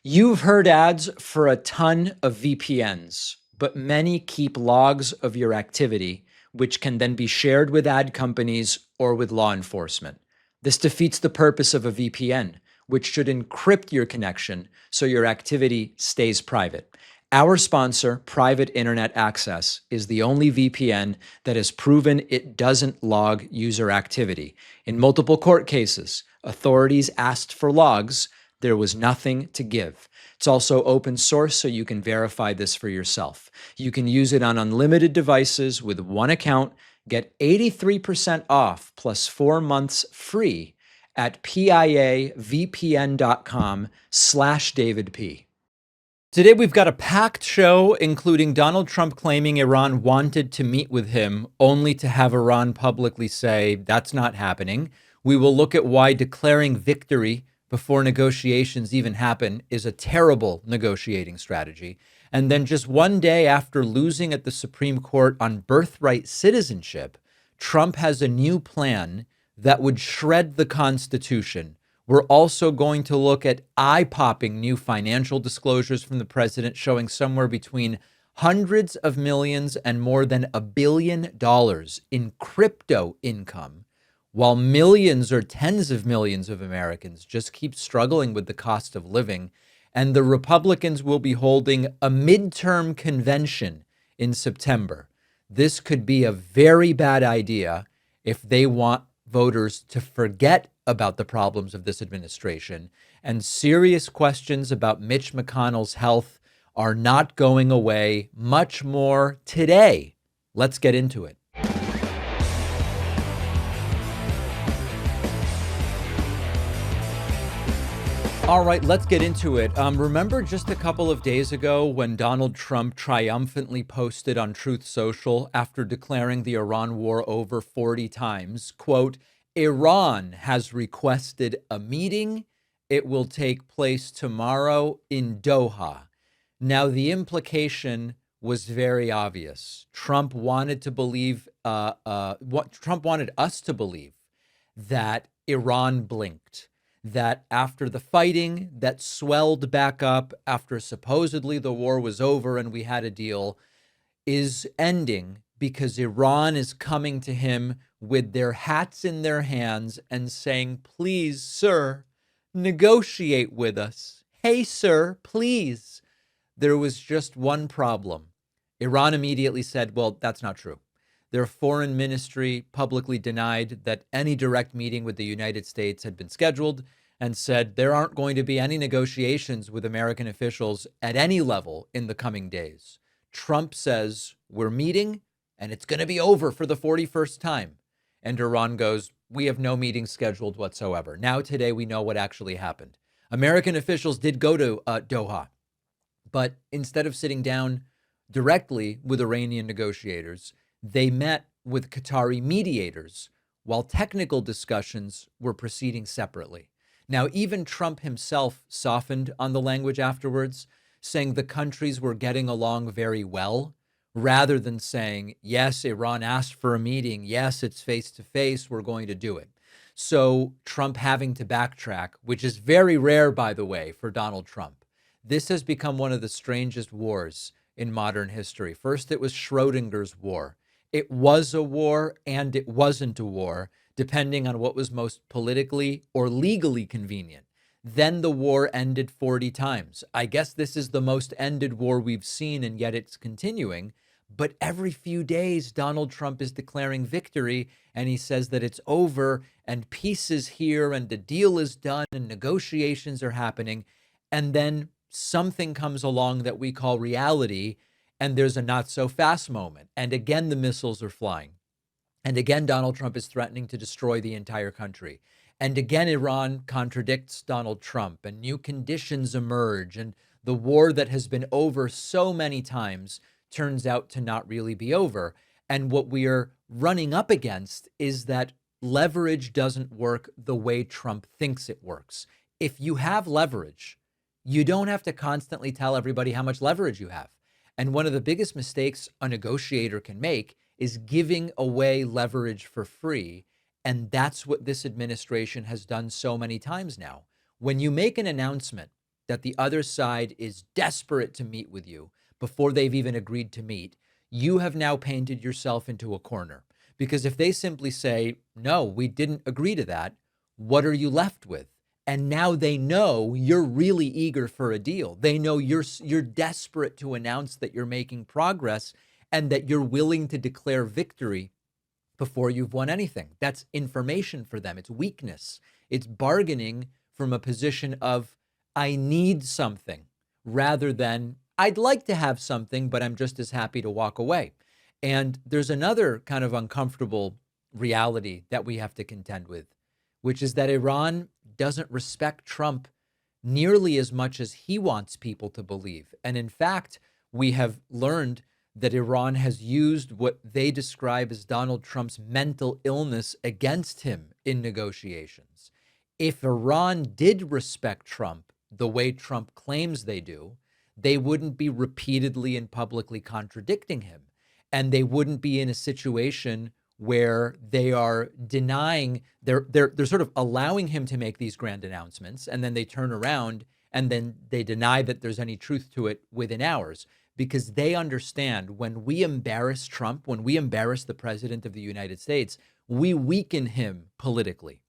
You've heard ads for a ton of VPNs, but many keep logs of your activity, which can then be shared with ad companies or with law enforcement. This defeats the purpose of a VPN, which should encrypt your connection so your activity stays private. Our sponsor, Private Internet Access, is the only VPN that has proven it doesn't log user activity. In multiple court cases, authorities asked for logs. There was nothing to give. It's also open source, so you can verify this for yourself. You can use it on unlimited devices with one account. Get 83% off plus 4 months free at piavpn.com/DavidP. Today, we've got a packed show, including Donald Trump claiming Iran wanted to meet with him, only to have Iran publicly say that's not happening. We will look at why declaring victory before negotiations even happen is a terrible negotiating strategy. And then just one day after losing at the Supreme Court on birthright citizenship, Trump has a new plan that would shred the Constitution. We're also going to look at eye-popping new financial disclosures from the president showing somewhere between hundreds of millions and more than $1 billion in crypto income, while millions or tens of millions of Americans just keep struggling with the cost of living. And the Republicans will be holding a midterm convention in September. This could be a very bad idea if they want voters to forget about the problems of this administration. And serious questions about Mitch McConnell's health are not going away. Much more today. Let's get into it. All right, let's get into it. Remember just a couple of days ago when Donald Trump triumphantly posted on Truth Social after declaring the Iran war over 40 times, quote, Iran has requested a meeting. It will take place tomorrow in Doha. Now, the implication was very obvious. Trump wanted to believe, Trump wanted us to believe that Iran blinked, that after the fighting that swelled back up after supposedly the war was over and we had a deal is ending because Iran is coming to him with their hats in their hands and saying, please, sir, negotiate with us. Hey, sir, please. There was just one problem. Iran immediately said, well, that's not true. Their foreign ministry publicly denied that any direct meeting with the United States had been scheduled and said there aren't going to be any negotiations with American officials at any level in the coming days. Trump says we're meeting and it's going to be over for the 41st time. And Iran goes, we have no meeting scheduled whatsoever. Now, today, we know what actually happened. American officials did go to Doha, but instead of sitting down directly with Iranian negotiators, they met with Qatari mediators while technical discussions were proceeding separately. Now, even Trump himself softened on the language afterwards, saying the countries were getting along very well, rather than saying, yes, Iran asked for a meeting. Yes, it's face to face. We're going to do it. So Trump having to backtrack, which is very rare, by the way, for Donald Trump. This has become one of the strangest wars in modern history. First, it was Schrodinger's war. It was a war and it wasn't a war, depending on what was most politically or legally convenient. Then the war ended 40 times. I guess this is the most ended war we've seen, and yet it's continuing. But every few days, Donald Trump is declaring victory, and he says that it's over, and peace is here, and the deal is done, and negotiations are happening. And then something comes along that we call reality, and there's a not-so-fast moment. And again, the missiles are flying. And again, Donald Trump is threatening to destroy the entire country. And again, Iran contradicts Donald Trump, and new conditions emerge, and the war that has been over so many times turns out to not really be over. And what we are running up against is that leverage doesn't work the way Trump thinks it works. If you have leverage, you don't have to constantly tell everybody how much leverage you have. And one of the biggest mistakes a negotiator can make is giving away leverage for free. And that's what this administration has done so many times now. When you make an announcement that the other side is desperate to meet with you before they've even agreed to meet, you have now painted yourself into a corner. Because if they simply say, no, we didn't agree to that, what are you left with? And now they know you're really eager for a deal. They know you're desperate to announce that you're making progress and that you're willing to declare victory before you've won anything. That's information for them. It's weakness. It's bargaining from a position of, I need something, rather than, I'd like to have something, but I'm just as happy to walk away. And there's another kind of uncomfortable reality that we have to contend with, which is that Iran doesn't respect Trump nearly as much as he wants people to believe. And in fact, we have learned that Iran has used what they describe as Donald Trump's mental illness against him in negotiations. If Iran did respect Trump the way Trump claims they do, they wouldn't be repeatedly and publicly contradicting him. And they wouldn't be in a situation where they are denying, they're sort of allowing him to make these grand announcements, and then they turn around and then they deny that there's any truth to it within hours. Because they understand when we embarrass Trump, when we embarrass the president of the United States, we weaken him politically.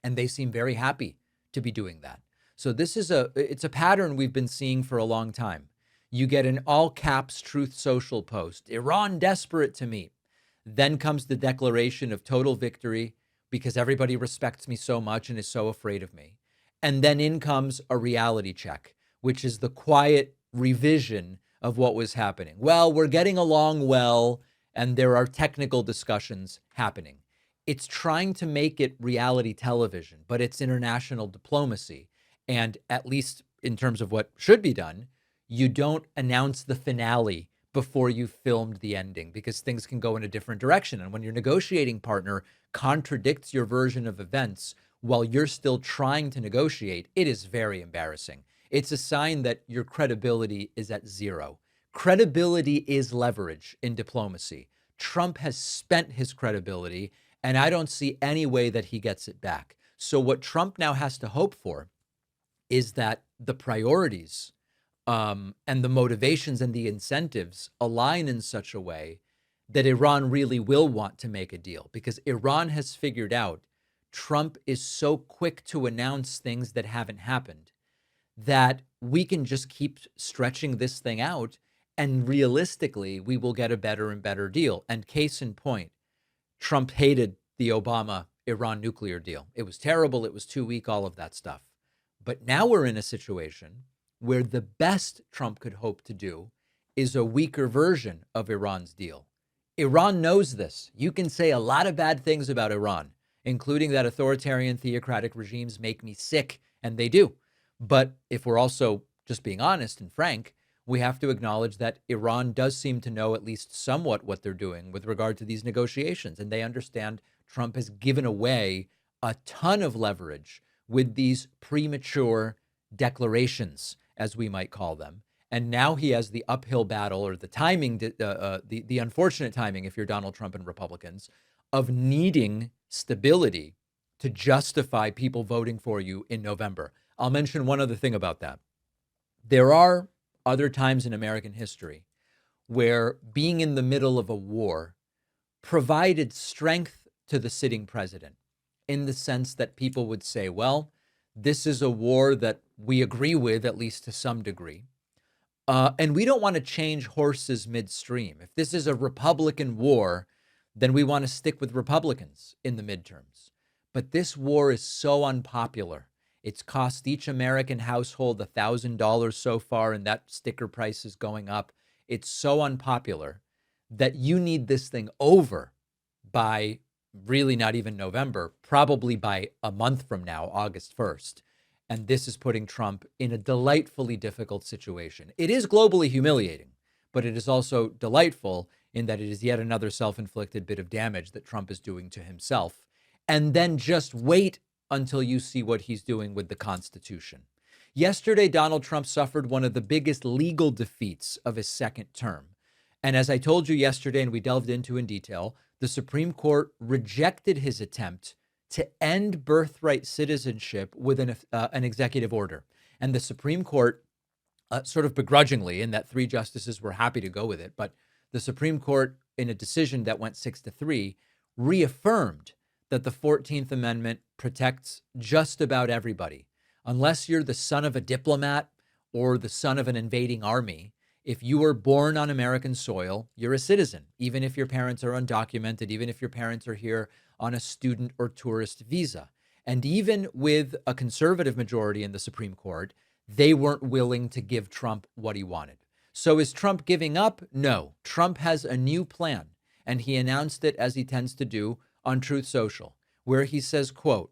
And they seem very happy to be doing that. So this is it's a pattern we've been seeing for a long time. You get an all caps Truth Social post, Iran desperate to meet. Then comes the declaration of total victory because everybody respects me so much and is so afraid of me. And then in comes a reality check, which is the quiet revision of what was happening. Well, we're getting along well, and there are technical discussions happening. It's trying to make it reality television, but it's international diplomacy. And at least in terms of what should be done, you don't announce the finale before you filmed the ending, because things can go in a different direction. And when your negotiating partner contradicts your version of events while you're still trying to negotiate, it is very embarrassing. It's a sign that your credibility is at zero. Credibility is leverage in diplomacy. Trump has spent his credibility, and I don't see any way that he gets it back. So what Trump now has to hope for is that the priorities and the motivations and the incentives align in such a way that Iran really will want to make a deal, because Iran has figured out Trump is so quick to announce things that haven't happened that we can just keep stretching this thing out, and realistically, we will get a better and better deal. And case in point, Trump hated the Obama-Iran nuclear deal. It was terrible. It was too weak, all of that stuff. But now we're in a situation where the best Trump could hope to do is a weaker version of Iran's deal. Iran knows this. You can say a lot of bad things about Iran, including that authoritarian theocratic regimes make me sick, and they do. But if we're also just being honest and frank, we have to acknowledge that Iran does seem to know at least somewhat what they're doing with regard to these negotiations. And they understand Trump has given away a ton of leverage with these premature declarations, as we might call them. And now he has the uphill battle, or the timing, the unfortunate timing, if you're Donald Trump and Republicans, of needing stability to justify people voting for you in November. I'll mention one other thing about that. There are other times in American history where being in the middle of a war provided strength to the sitting president, in the sense that people would say, well, this is a war that we agree with, at least to some degree. And we don't want to change horses midstream. If this is a Republican war, then we want to stick with Republicans in the midterms. But this war is so unpopular. It's cost each American household $1,000 so far, and that sticker price is going up. It's so unpopular that you need this thing over by really not even November, probably by a month from now, August 1st. And this is putting Trump in a delightfully difficult situation. It is globally humiliating, but it is also delightful in that it is yet another self-inflicted bit of damage that Trump is doing to himself. And then just wait until you see what he's doing with the Constitution. Yesterday, Donald Trump suffered one of the biggest legal defeats of his second term. And as I told you yesterday, and we delved into in detail, the Supreme Court rejected his attempt to end birthright citizenship with an executive order. And the Supreme Court, sort of begrudgingly, in that three justices were happy to go with it, but the Supreme Court, in a decision that went 6-3, reaffirmed that the 14th Amendment protects just about everybody. Unless you're the son of a diplomat or the son of an invading army, if you were born on American soil, you're a citizen, even if your parents are undocumented, even if your parents are here on a student or tourist visa. And even with a conservative majority in the Supreme Court, they weren't willing to give Trump what he wanted. So is Trump giving up? No. Trump has a new plan, and he announced it, as he tends to do, on Truth Social, where he says, quote,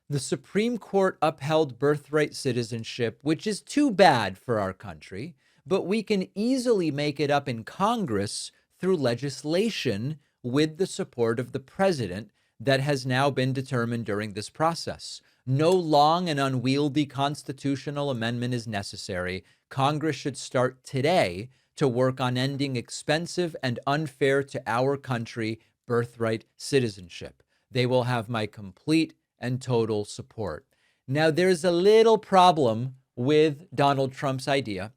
"The Supreme Court upheld birthright citizenship, which is too bad for our country, but we can easily make it up in Congress through legislation with the support of the president that has now been determined during this process. No long and unwieldy constitutional amendment is necessary. Congress should start today to work on ending expensive and unfair to our country birthright citizenship. They will have my complete and total support." Now, there's a little problem with Donald Trump's idea,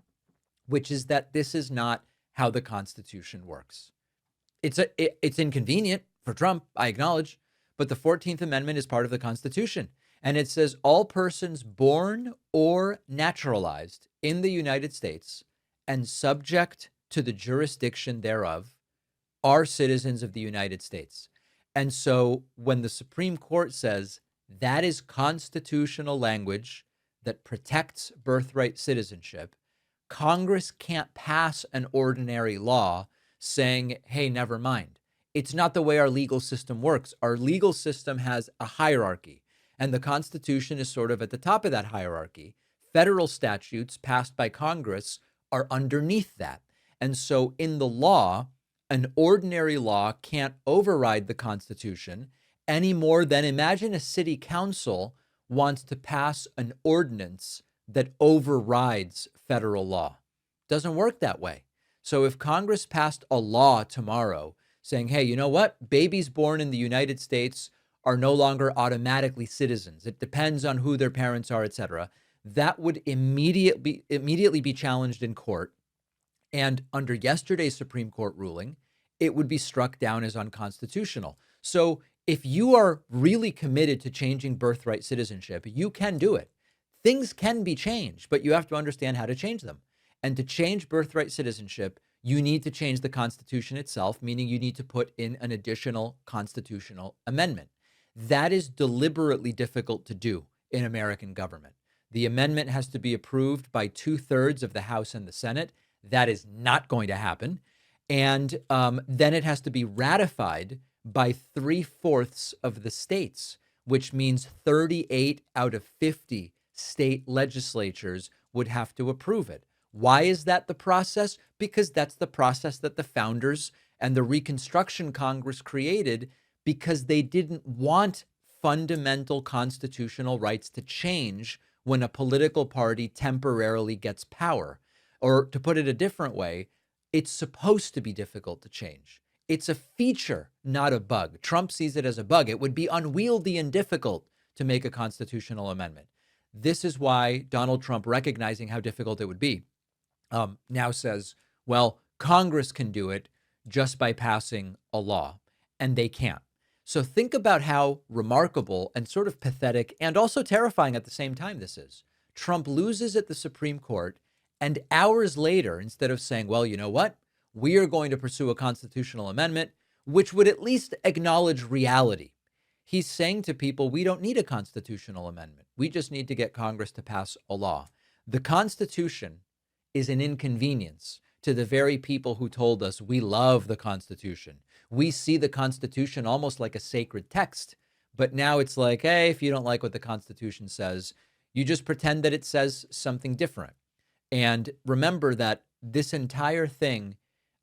which is that this is not how the Constitution works. It's inconvenient for Trump, I acknowledge, but the 14th Amendment is part of the Constitution. And it says all persons born or naturalized in the United States and subject to the jurisdiction thereof are citizens of the United States. And so when the Supreme Court says that is constitutional language that protects birthright citizenship, Congress can't pass an ordinary law saying, hey, never mind. It's not the way our legal system works. Our legal system has a hierarchy, and the Constitution is sort of at the top of that hierarchy. Federal statutes passed by Congress are underneath that. And so in the law, an ordinary law can't override the Constitution any more than, imagine a city council wants to pass an ordinance that overrides federal law. Doesn't work that way. So if Congress passed a law tomorrow saying, hey, you know what? Babies born in the United States are no longer automatically citizens. It depends on who their parents are, et cetera. That would immediately be challenged in court. And under yesterday's Supreme Court ruling, it would be struck down as unconstitutional. So if you are really committed to changing birthright citizenship, you can do it. Things can be changed, but you have to understand how to change them. And to change birthright citizenship, you need to change the Constitution itself, meaning you need to put in an additional constitutional amendment. That is deliberately difficult to do in American government. The amendment has to be approved by 2/3 of the House and the Senate. That is not going to happen. And then it has to be ratified by 3/4 of the states, which means 38 out of 50 state legislatures would have to approve it. Why is that the process? Because that's the process that the founders and the Reconstruction Congress created, because they didn't want fundamental constitutional rights to change when a political party temporarily gets power. Or to put it a different way, it's supposed to be difficult to change. It's a feature, not a bug. Trump sees it as a bug. It would be unwieldy and difficult to make a constitutional amendment. This is why Donald Trump, recognizing how difficult it would be, now says, well, Congress can do it just by passing a law, and they can't. So think about how remarkable and sort of pathetic and also terrifying at the same time this is. Trump loses at the Supreme Court, and hours later, instead of saying, well, you know what? We are going to pursue a constitutional amendment, which would at least acknowledge reality. He's saying to people, we don't need a constitutional amendment. We just need to get Congress to pass a law. The Constitution is an inconvenience to the very people who told us we love the Constitution. We see the Constitution almost like a sacred text, but now it's like, hey, if you don't like what the Constitution says, you just pretend that it says something different. And remember that this entire thing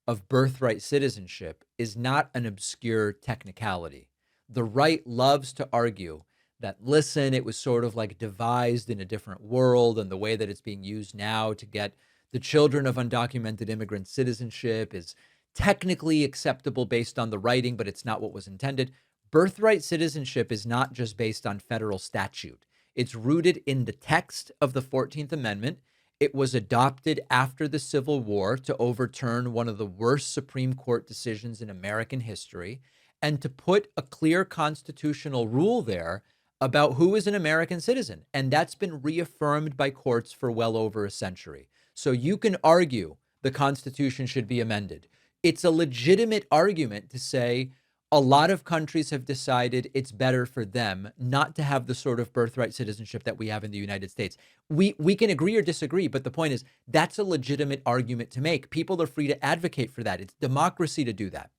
of birthright citizenship is not an obscure technicality. The right loves to argue that, listen, it was sort of like devised in a different world, and the way that it's being used now to get the children of undocumented immigrant citizenship is technically acceptable based on the writing, but it's not what was intended. Birthright citizenship is not just based on federal statute. It's rooted in the text of the 14th Amendment. It was adopted after the Civil War to overturn one of the worst Supreme Court decisions in American history and to put a clear constitutional rule there about who is an American citizen. And that's been reaffirmed by courts for well over a century. So you can argue the Constitution should be amended. It's a legitimate argument to say a lot of countries have decided it's better for them not to have the sort of birthright citizenship that we have in the United States. We can agree or disagree, but the point is that's a legitimate argument to make. People are free to advocate for that. It's democracy to do that.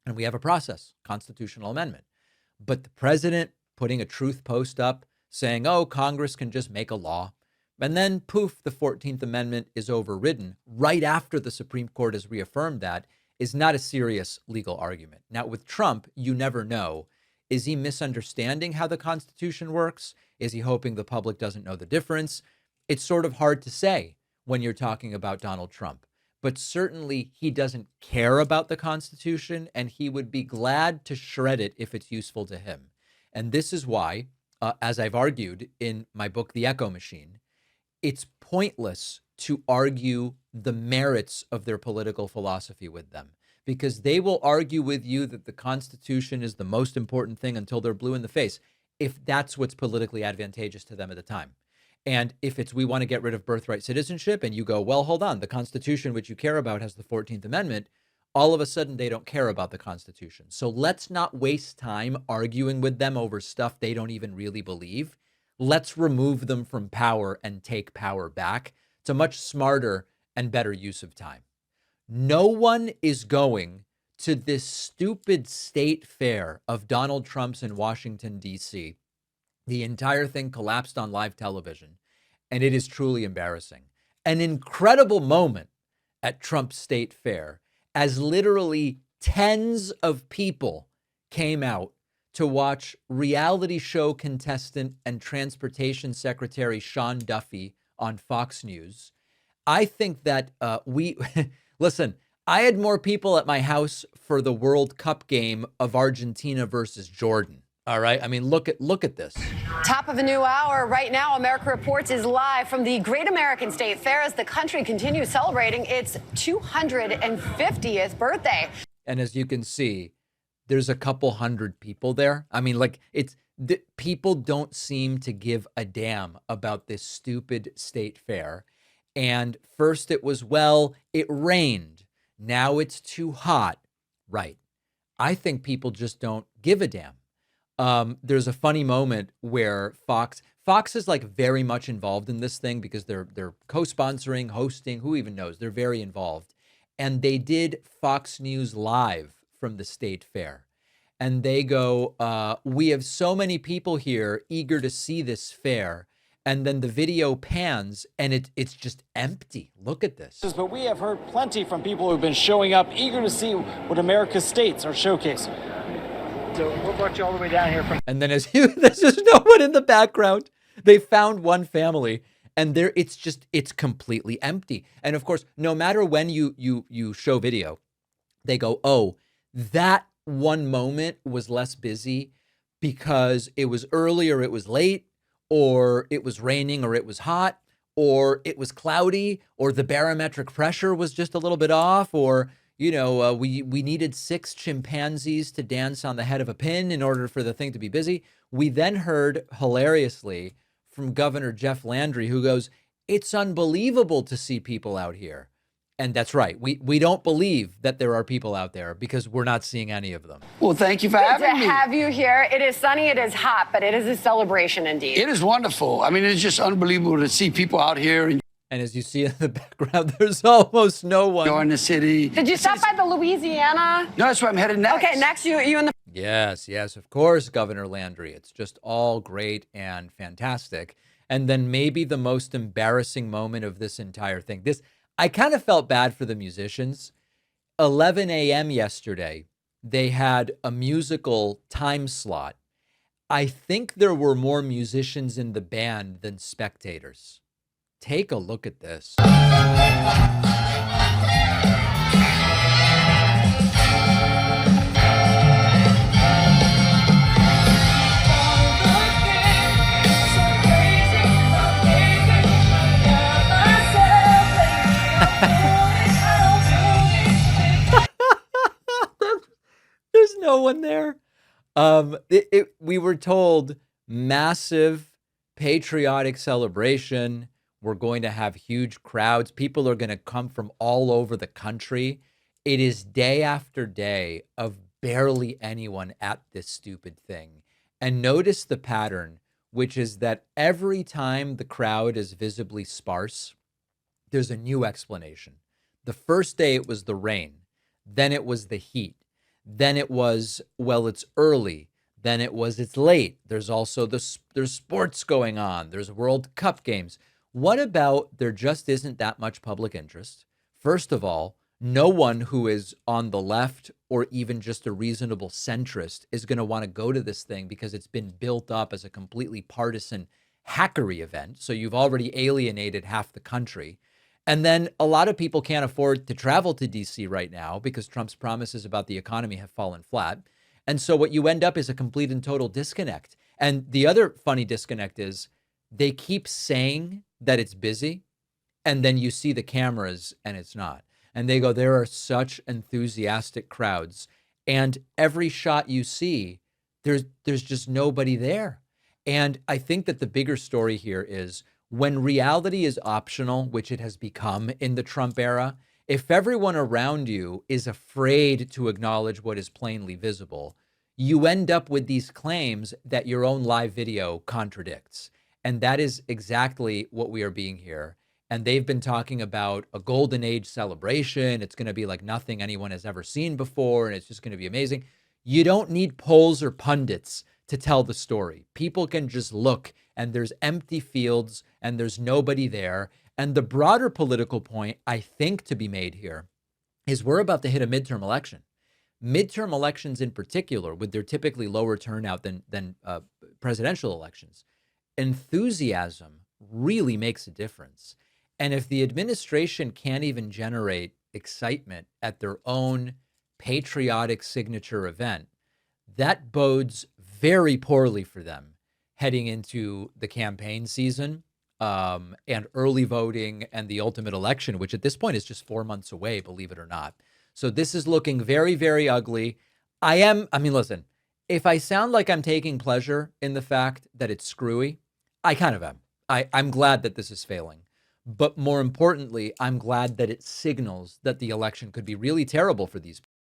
And we have a process, constitutional amendment. But the president putting a truth post up saying, oh, Congress can just make a law. And then poof, the 14th Amendment is overridden right after the Supreme Court has reaffirmed that is not a serious legal argument. Now, with Trump, you never know. Is he misunderstanding how the Constitution works? Is he hoping the public doesn't know the difference? It's sort of hard to say when you're talking about Donald Trump. But certainly he doesn't care about the Constitution, and he would be glad to shred it if it's useful to him. And this is why, as I've argued in my book, The Echo Machine, it's pointless to argue the merits of their political philosophy with them, because they will argue with you that the Constitution is the most important thing until they're blue in the face, if that's what's politically advantageous to them at the time. And if it's we want to get rid of birthright citizenship and you go, well, hold on, the Constitution, which you care about, has the 14th Amendment, all of a sudden they don't care about the Constitution. So let's not waste time arguing with them over stuff they don't even really believe. Let's remove them from power and take power back. It's a much smarter and better use of time. No one is going to this stupid state fair of Donald Trump's in Washington, D.C. The entire thing collapsed on live television, and it is truly embarrassing. An incredible moment at Trump's state fair, as literally tens of people came out to watch reality show contestant and transportation secretary Sean Duffy on Fox News. I think that listen, I had more people at my house for the World Cup game of Argentina versus Jordan. All right. I mean, look at this. Top of a new hour. Right now, America Reports is live from the Great American State Fair as the country continues celebrating its 250th birthday. And as you can see, there's a couple hundred people there. I mean, like people don't seem to give a damn about this stupid state fair. And first it was, well, it rained. Now it's too hot. Right. I think people just don't give a damn. There's a funny moment where Fox is like very much involved in this thing because they're co-sponsoring, hosting, who even knows? They're very involved. And they did Fox News Live from the state fair. And they go, we have so many people here eager to see this fair. And then the video pans and it's just empty. Look at this. But we have heard plenty from people who've been showing up eager to see what America's states are showcasing. So what brought you all the way down here from? And then there's just no one in the background. They found one family and it's completely empty. And of course, no matter when you show video, they go, oh, that one moment was less busy because it was early or it was late, or it was raining or it was hot, or it was cloudy, or the barometric pressure was just a little bit off, or we needed 6 chimpanzees to dance on the head of a pin in order for the thing to be busy. We then heard hilariously from Governor Jeff Landry, who goes, it's unbelievable to see people out here. And that's right. We don't believe that there are people out there because we're not seeing any of them. Well, thank you for having me. Good to have you here. It is sunny, it is hot, but it is a celebration indeed. It is wonderful. I mean, it's just unbelievable to see people out here. And as you see in the background, there's almost no one. In the city. Did you stop by the Louisiana? No, that's where I'm headed next. Okay, next you and the... Yes, of course, Governor Landry. It's just all great and fantastic. And then maybe the most embarrassing moment of this entire thing. I kind of felt bad for the musicians. 11 a.m. yesterday, they had a musical time slot. I think there were more musicians in the band than spectators. Take a look at this. one there? We were told massive patriotic celebration. We're going to have huge crowds. People are going to come from all over the country. It is day after day of barely anyone at this stupid thing. And notice the pattern, which is that every time the crowd is visibly sparse, there's a new explanation. The first day it was the rain, then it was the heat, then it was, well, it's early, then it was it's late. There's also there's sports going on. There's World Cup games. What about there just isn't that much public interest? First of all, no one who is on the left or even just a reasonable centrist is going to want to go to this thing because it's been built up as a completely partisan hackery event. So you've already alienated half the country. And then a lot of people can't afford to travel to DC right now because Trump's promises about the economy have fallen flat. And so what you end up is a complete and total disconnect. And the other funny disconnect is they keep saying that it's busy, and then you see the cameras and it's not. And they go, there are such enthusiastic crowds. And every shot you see, there's just nobody there. And I think that the bigger story here is when reality is optional, which it has become in the Trump era, if everyone around you is afraid to acknowledge what is plainly visible, you end up with these claims that your own live video contradicts. And that is exactly what we are being here. And they've been talking about a golden age celebration. It's going to be like nothing anyone has ever seen before, and it's just going to be amazing. You don't need polls or pundits to tell the story. People can just look, and there's empty fields, and there's nobody there. And the broader political point, I think, to be made here is we're about to hit a midterm election. Midterm elections in particular, with their typically lower turnout than presidential elections, enthusiasm really makes a difference. And if the administration can't even generate excitement at their own patriotic signature event, that bodes very poorly for them heading into the campaign season and early voting and the ultimate election, which at this point is just 4 months away, believe it or not. So this is looking very, very ugly. Listen, if I sound like I'm taking pleasure in the fact that it's screwy, I kind of am. I'm glad that this is failing. But more importantly, I'm glad that it signals that the election could be really terrible for these people.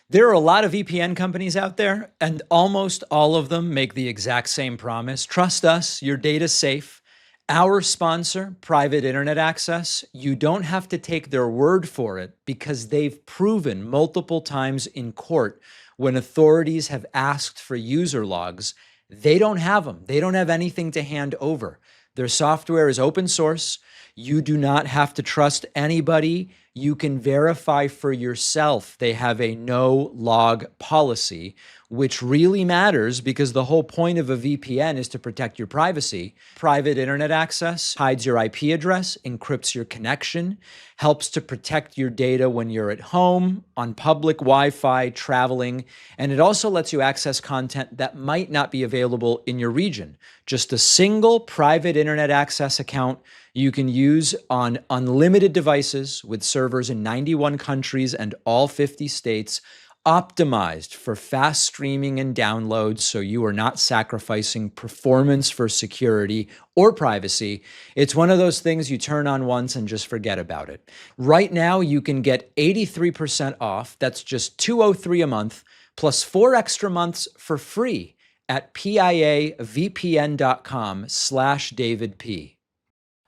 There are a lot of VPN companies out there, and almost all of them make the exact same promise. Trust us, your data's safe. Our sponsor, Private Internet Access, you don't have to take their word for it because they've proven multiple times in court when authorities have asked for user logs, they don't have them. They don't have anything to hand over. Their software is open source. You do not have to trust anybody. You can verify for yourself. They have a no log policy, which really matters because the whole point of a VPN is to protect your privacy. Private internet access hides your IP address, encrypts your connection, helps to protect your data when you're at home, on public Wi-Fi, traveling, and it also lets you access content that might not be available in your region. Just a single private internet access account you can use on unlimited devices with servers in 91 countries and all 50 states, optimized for fast streaming and downloads so you are not sacrificing performance for security or privacy. It's one of those things you turn on once and just forget about it. Right now, you can get 83% off. That's just $203 a month, plus 4 extra months for free at piavpn.com/DavidP.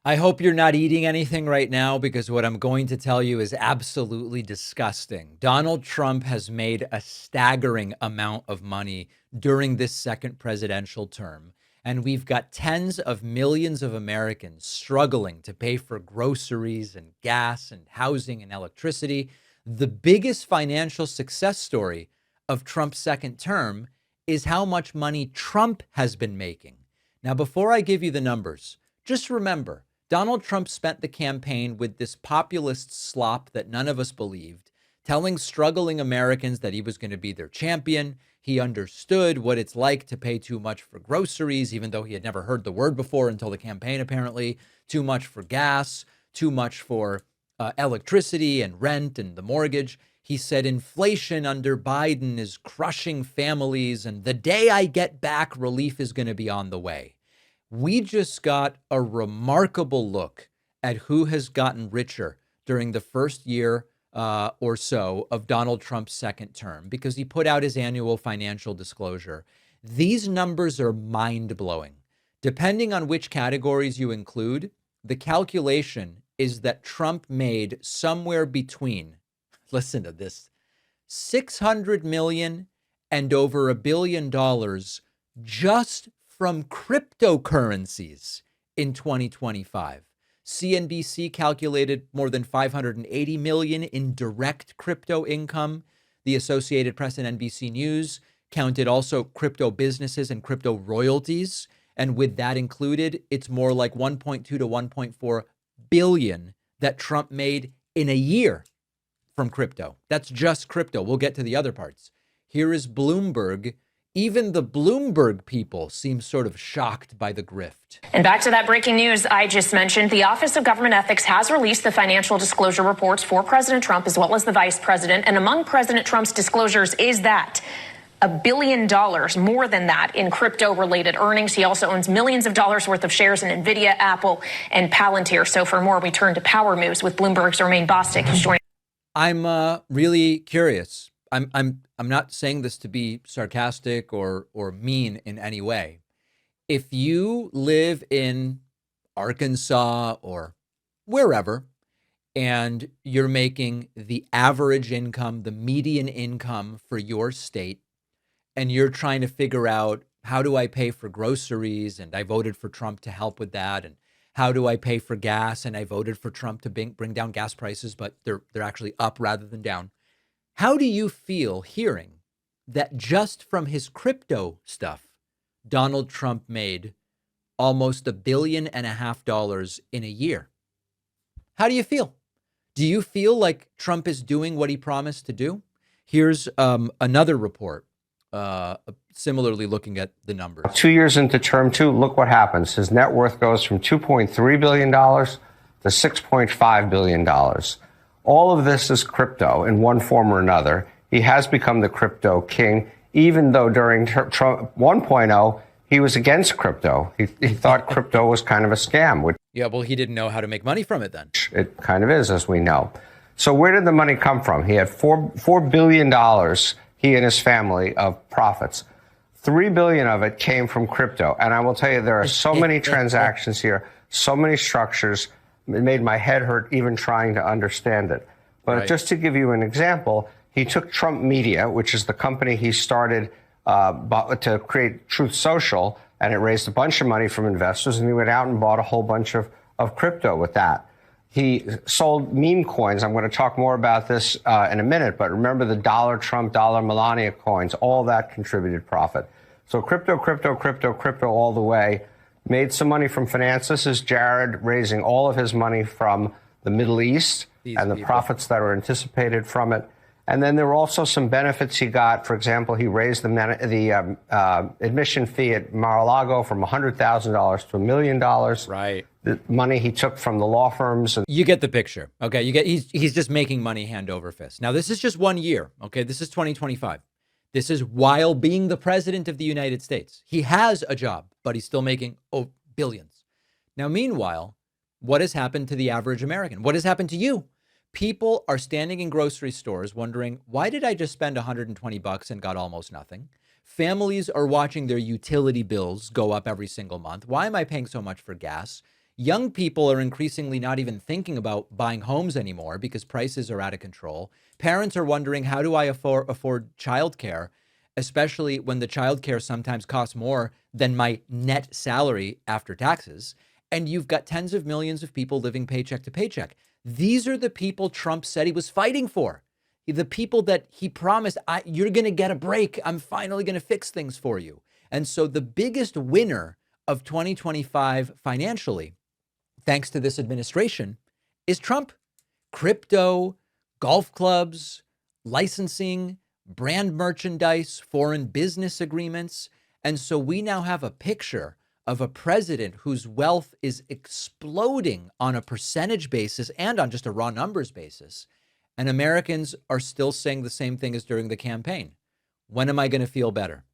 I hope you're not eating anything right now because what I'm going to tell you is absolutely disgusting. Donald Trump has made a staggering amount of money during this second presidential term, and we've got tens of millions of Americans struggling to pay for groceries and gas and housing and electricity. The biggest financial success story of Trump's second term is how much money Trump has been making. Now, before I give you the numbers, just remember, Donald Trump spent the campaign with this populist slop that none of us believed, telling struggling Americans that he was going to be their champion. He understood what it's like to pay too much for groceries, even though he had never heard the word before until the campaign, apparently, too much for gas, too much for electricity and rent and the mortgage. He said inflation under Biden is crushing families, and the day I get back, relief is going to be on the way. We just got a remarkable look at who has gotten richer during the first year or so of Donald Trump's second term, because he put out his annual financial disclosure. These numbers are mind-blowing. Depending on which categories you include, the calculation is that Trump made somewhere between, listen to this, 600 million and over $1 billion just from cryptocurrencies in 2025. CNBC calculated more than 580 million in direct crypto income. The Associated Press and NBC News counted also crypto businesses and crypto royalties. And with that included, it's more like 1.2 to 1.4 billion that Trump made in a year from crypto. That's just crypto. We'll get to the other parts. Here is Bloomberg. Even the Bloomberg people seem sort of shocked by the grift. And back to that breaking news I just mentioned, the Office of Government Ethics has released the financial disclosure reports for President Trump as well as the vice president. And among President Trump's disclosures is that $1 billion, more than that, in crypto-related earnings. He also owns millions of dollars worth of shares in NVIDIA, Apple, and Palantir. So for more, we turn to Power Moves with Bloomberg's Romaine Bostick, who's joining. I'm really curious. I'm not saying this to be sarcastic or mean in any way. If you live in Arkansas or wherever, and you're making the average income, the median income for your state, and you're trying to figure out, how do I pay for groceries? And I voted for Trump to help with that. And how do I pay for gas? And I voted for Trump to bring down gas prices, but they're actually up rather than down. How do you feel hearing that just from his crypto stuff, Donald Trump made almost $1.5 billion in a year? How do you feel? Do you feel like Trump is doing what he promised to do? Here's another report, similarly looking at the numbers. 2 years into term two, look what happens. His net worth goes from $2.3 billion to $6.5 billion. All of this is crypto in one form or another. He has become the crypto king, even though during Trump 1.0, he was against crypto. He thought crypto was kind of a scam. Which yeah, well, he didn't know how to make money from it then. It kind of is, as we know. So where did the money come from? He had $4 billion, he and his family, of profits. $3 billion of it came from crypto. And I will tell you, there are so many transactions here, so many structures. It made my head hurt even trying to understand it. But right. Just to give you an example, he took Trump Media, which is the company he started to create Truth Social, and it raised a bunch of money from investors, and he went out and bought a whole bunch of crypto with that. He sold meme coins. I'm going to talk more about this in a minute, but remember the dollar Trump, dollar Melania coins, all that contributed profit. So crypto all the way. Made some money from finance. This is Jared raising all of his money from the Middle East and the profits that are anticipated from it. And then there were also some benefits he got. For example, he raised the admission fee at Mar-a-Lago from $100,000 to $1 million. Right. The money he took from the law firms. You get the picture. Okay. He's just making money hand over fist. Now, this is just 1 year. Okay. This is 2025. This is while being the president of the United States. He has a job, but he's still making billions. Now, meanwhile, what has happened to the average American? What has happened to you? People are standing in grocery stores wondering, why did I just spend $120 and got almost nothing? Families are watching their utility bills go up every single month. Why am I paying so much for gas? Young people are increasingly not even thinking about buying homes anymore because prices are out of control. Parents are wondering, how do I afford childcare, especially when the childcare sometimes costs more than my net salary after taxes? And you've got tens of millions of people living paycheck to paycheck. These are the people Trump said he was fighting for. The people that he promised, you're going to get a break. I'm finally going to fix things for you. And so the biggest winner of 2025 financially, thanks to this administration, is Trump. Crypto, golf clubs, licensing, brand merchandise, foreign business agreements. And so we now have a picture of a president whose wealth is exploding on a percentage basis and on just a raw numbers basis. And Americans are still saying the same thing as during the campaign. When am I going to feel better?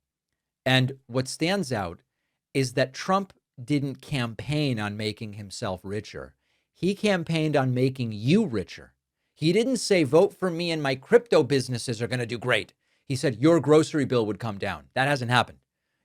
And what stands out is that Trump didn't campaign on making himself richer. He campaigned on making you richer. He didn't say, vote for me and my crypto businesses are going to do great. He said your grocery bill would come down. That hasn't happened.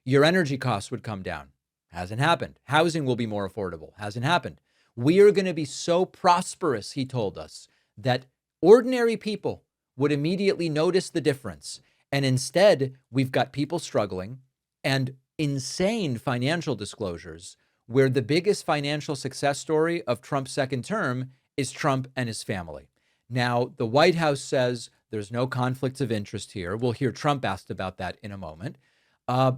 Your energy costs would come down. Hasn't happened. Housing will be more affordable. Hasn't happened. We are going to be so prosperous, he told us, that ordinary people would immediately notice the difference. And instead, we've got people struggling and insane financial disclosures, where the biggest financial success story of Trump's second term is Trump and his family. Now, the White House says there's no conflicts of interest here. We'll hear Trump asked about that in a moment,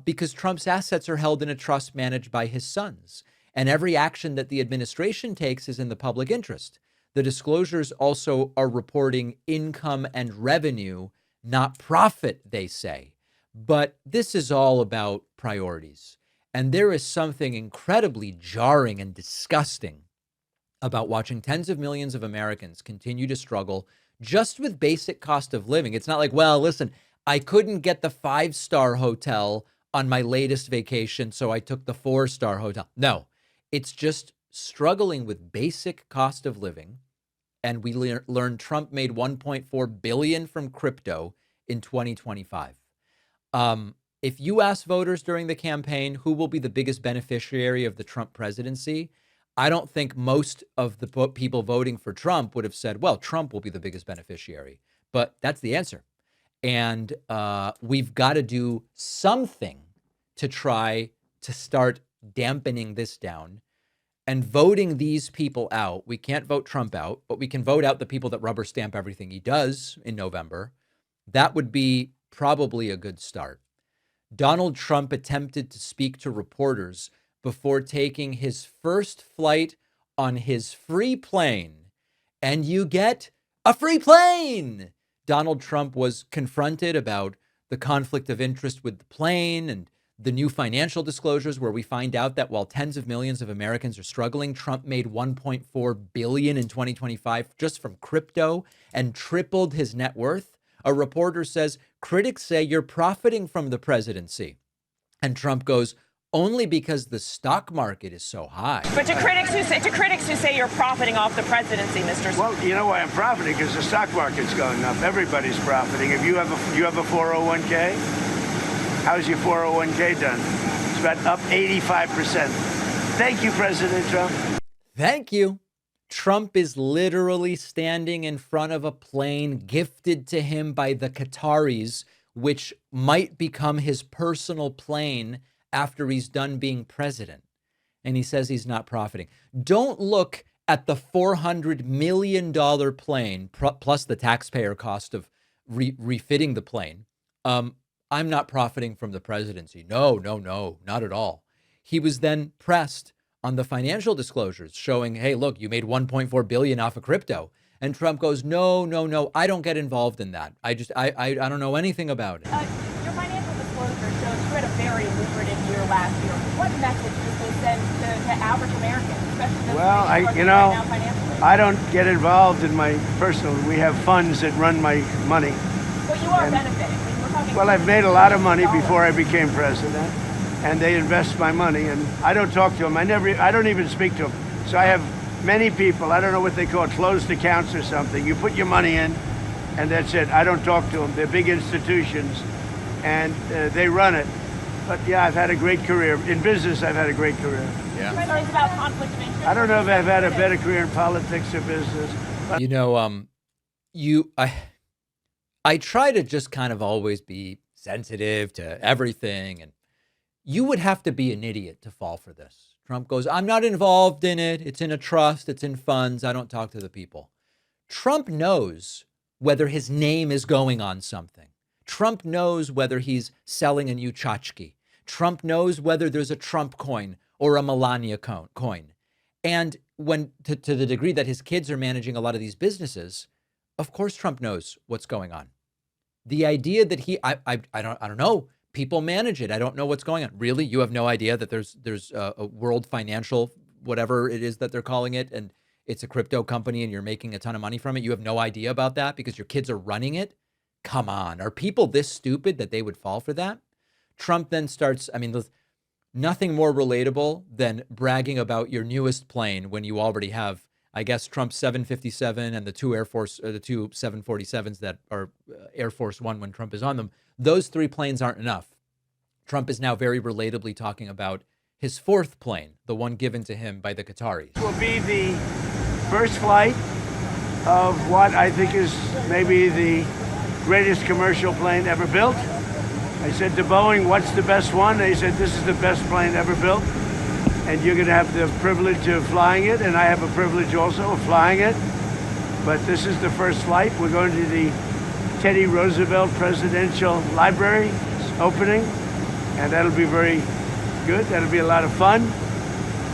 because Trump's assets are held in a trust managed by his sons. And every action that the administration takes is in the public interest. The disclosures also are reporting income and revenue, not profit, they say. But this is all about priorities. And there is something incredibly jarring and disgusting about watching tens of millions of Americans continue to struggle just with basic cost of living. It's not like, well, listen, I couldn't get the 5-star hotel on my latest vacation, so I took the 4-star hotel. No, it's just struggling with basic cost of living. And we learned Trump made $1.4 billion from crypto in 2025. If you ask voters during the campaign who will be the biggest beneficiary of the Trump presidency, I don't think most of the people voting for Trump would have said, well, Trump will be the biggest beneficiary. But that's the answer. And we've got to do something to try to start dampening this down and voting these people out. We can't vote Trump out, but we can vote out the people that rubber stamp everything he does in November. That would be probably a good start. Donald Trump attempted to speak to reporters before taking his first flight on his free plane. And you get a free plane. Donald Trump was confronted about the conflict of interest with the plane and the new financial disclosures, where we find out that while tens of millions of Americans are struggling, Trump made $1.4 billion in 2025 just from crypto and tripled his net worth. A reporter says, critics say you're profiting from the presidency. And Trump goes, only because the stock market is so high. But to critics who say you're profiting off the presidency, Mr. Well, you know why I'm profiting? Because the stock market's going up. Everybody's profiting. If you have a 401k, how's your 401k done? It's about up 85%. Thank you, President Trump. Thank you. Trump is literally standing in front of a plane gifted to him by the Qataris, which might become his personal plane after he's done being president. And he says he's not profiting. Don't look at the $400 million plane plus the taxpayer cost of refitting the plane. I'm not profiting from the presidency. No, not at all. He was then pressed on the financial disclosures showing, hey, look, you made $1.4 billion off of crypto. And Trump goes, no, I don't get involved in that. I don't know anything about it. Your financial disclosure shows you had a very lucrative year last year. What message does this send to average Americans, especially those right now financially? I don't get involved in my personal. We have funds that run my money. But you are benefiting. I mean, we're talking. Well, I've made a lot of money before I became president, and they invest my money, and I don't talk to them. I don't even speak to them. So I have many people. I don't know what they call it, closed accounts or something. You put your money in, and that's it. I don't talk to them. They're big institutions, and they run it. But yeah, I've had a great career in business. I've had a great career. Yeah. Concerns about conflict of interest. I don't know if I've had a better career in politics or business. But you know, I try to just kind of always be sensitive to everything, and you would have to be an idiot to fall for this. Trump goes, I'm not involved in it. It's in a trust. It's in funds. I don't talk to the people. Trump knows whether his name is going on something. Trump knows whether he's selling a new tchotchke. Trump knows whether there's a Trump coin or a Melania coin. And when to the degree that his kids are managing a lot of these businesses, of course Trump knows what's going on. The idea that I don't know, People manage it. I don't know what's going on. Really? You have no idea that there's a world financial, whatever it is that they're calling it, and it's a crypto company and you're making a ton of money from it. You have no idea about that because your kids are running it? Come on. Are people this stupid that they would fall for that? Trump then starts, I mean, nothing more relatable than bragging about your newest plane when you already have, I guess, Trump's 757 and the two 747s that are Air Force One when Trump is on them. Those 3 planes aren't enough. Trump is now very relatably talking about his 4th plane, the one given to him by the Qataris. Will be the first flight of what I think is maybe the greatest commercial plane ever built. I said to Boeing, what's the best one? They said, this is the best plane ever built. And you're going to have the privilege of flying it. And I have a privilege also of flying it. But this is the first flight. We're going to the Teddy Roosevelt Presidential Library opening. And that'll be very good. That'll be a lot of fun.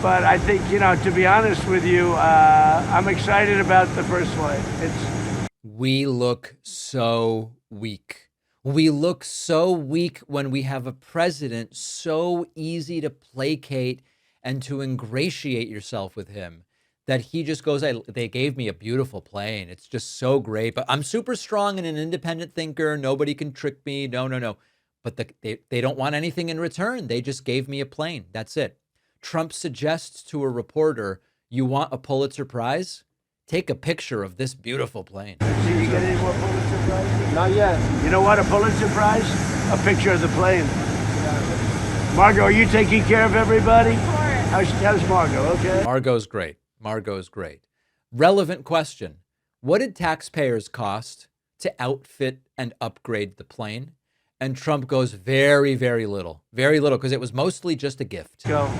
But I think, to be honest with you, I'm excited about the first flight. We look so weak. We look so weak when we have a president so easy to placate and to ingratiate yourself with him that he just goes, they gave me a beautiful plane. It's just so great, but I'm super strong and an independent thinker. Nobody can trick me. No. But they don't want anything in return. They just gave me a plane. That's it. Trump suggests to a reporter, you want a Pulitzer Prize? Take a picture of this beautiful plane. Did you get any more Pulitzer Prize? Not yet. You know what, a Pulitzer Prize? A picture of the plane. Margot, are you taking care of everybody? Of course. How's Margot, okay? Margot's great. Relevant question. What did taxpayers cost to outfit and upgrade the plane? And Trump goes very, very little. Very little, because it was mostly just a gift. Go.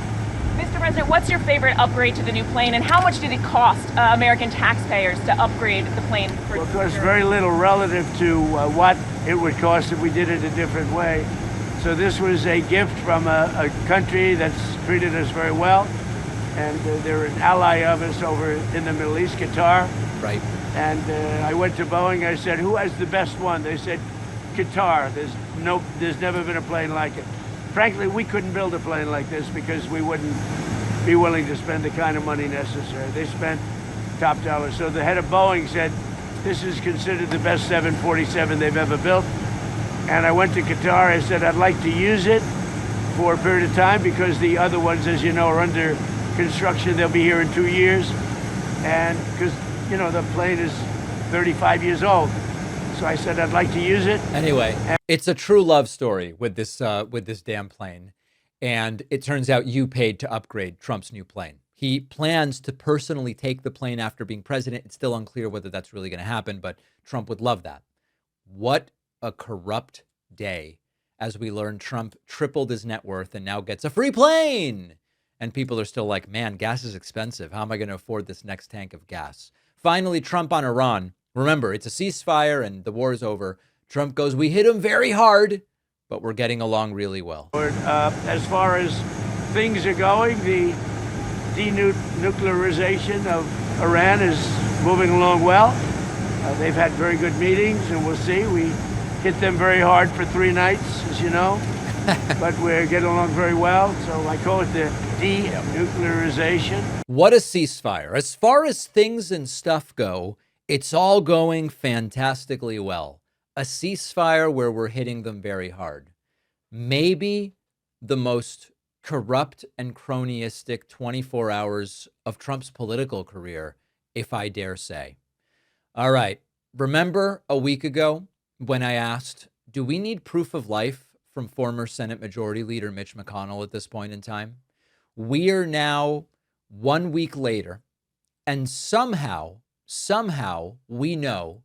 Mr. President, what's your favorite upgrade to the new plane, and how much did it cost American taxpayers to upgrade the plane? Well, of course, very little relative to what it would cost if we did it a different way. So this was a gift from a country that's treated us very well, and they're an ally of us over in the Middle East, Qatar. Right. And I went to Boeing. I said, "Who has the best one?" They said, "Qatar." There's never been a plane like it. Frankly, we couldn't build a plane like this because we wouldn't be willing to spend the kind of money necessary. They spent top dollar. So the head of Boeing said, this is considered the best 747 they've ever built. And I went to Qatar. I said, I'd like to use it for a period of time because the other ones, as you know, are under construction. They'll be here in 2 years. And because, the plane is 35 years old. So I said, I'd like to use it. Anyway, it's a true love story with this damn plane. And it turns out you paid to upgrade Trump's new plane. He plans to personally take the plane after being president. It's still unclear whether that's really going to happen, but Trump would love that. What a corrupt day as we learn Trump tripled his net worth and now gets a free plane. And people are still like, man, gas is expensive. How am I going to afford this next tank of gas? Finally, Trump on Iran. Remember, it's a ceasefire and the war is over. Trump goes, we hit him very hard, but we're getting along really well. As far as things are going, the denuclearization of Iran is moving along well. They've had very good meetings, and we'll see. We hit them very hard for 3 nights, as you know, but we're getting along very well. So I call it the denuclearization. What a ceasefire. As far as things and stuff go, it's all going fantastically well. A ceasefire where we're hitting them very hard. Maybe the most corrupt and cronyistic 24 hours of Trump's political career, if I dare say. All right. Remember a week ago when I asked, do we need proof of life from former Senate Majority Leader Mitch McConnell at this point in time? We are now 1 week later, and somehow we know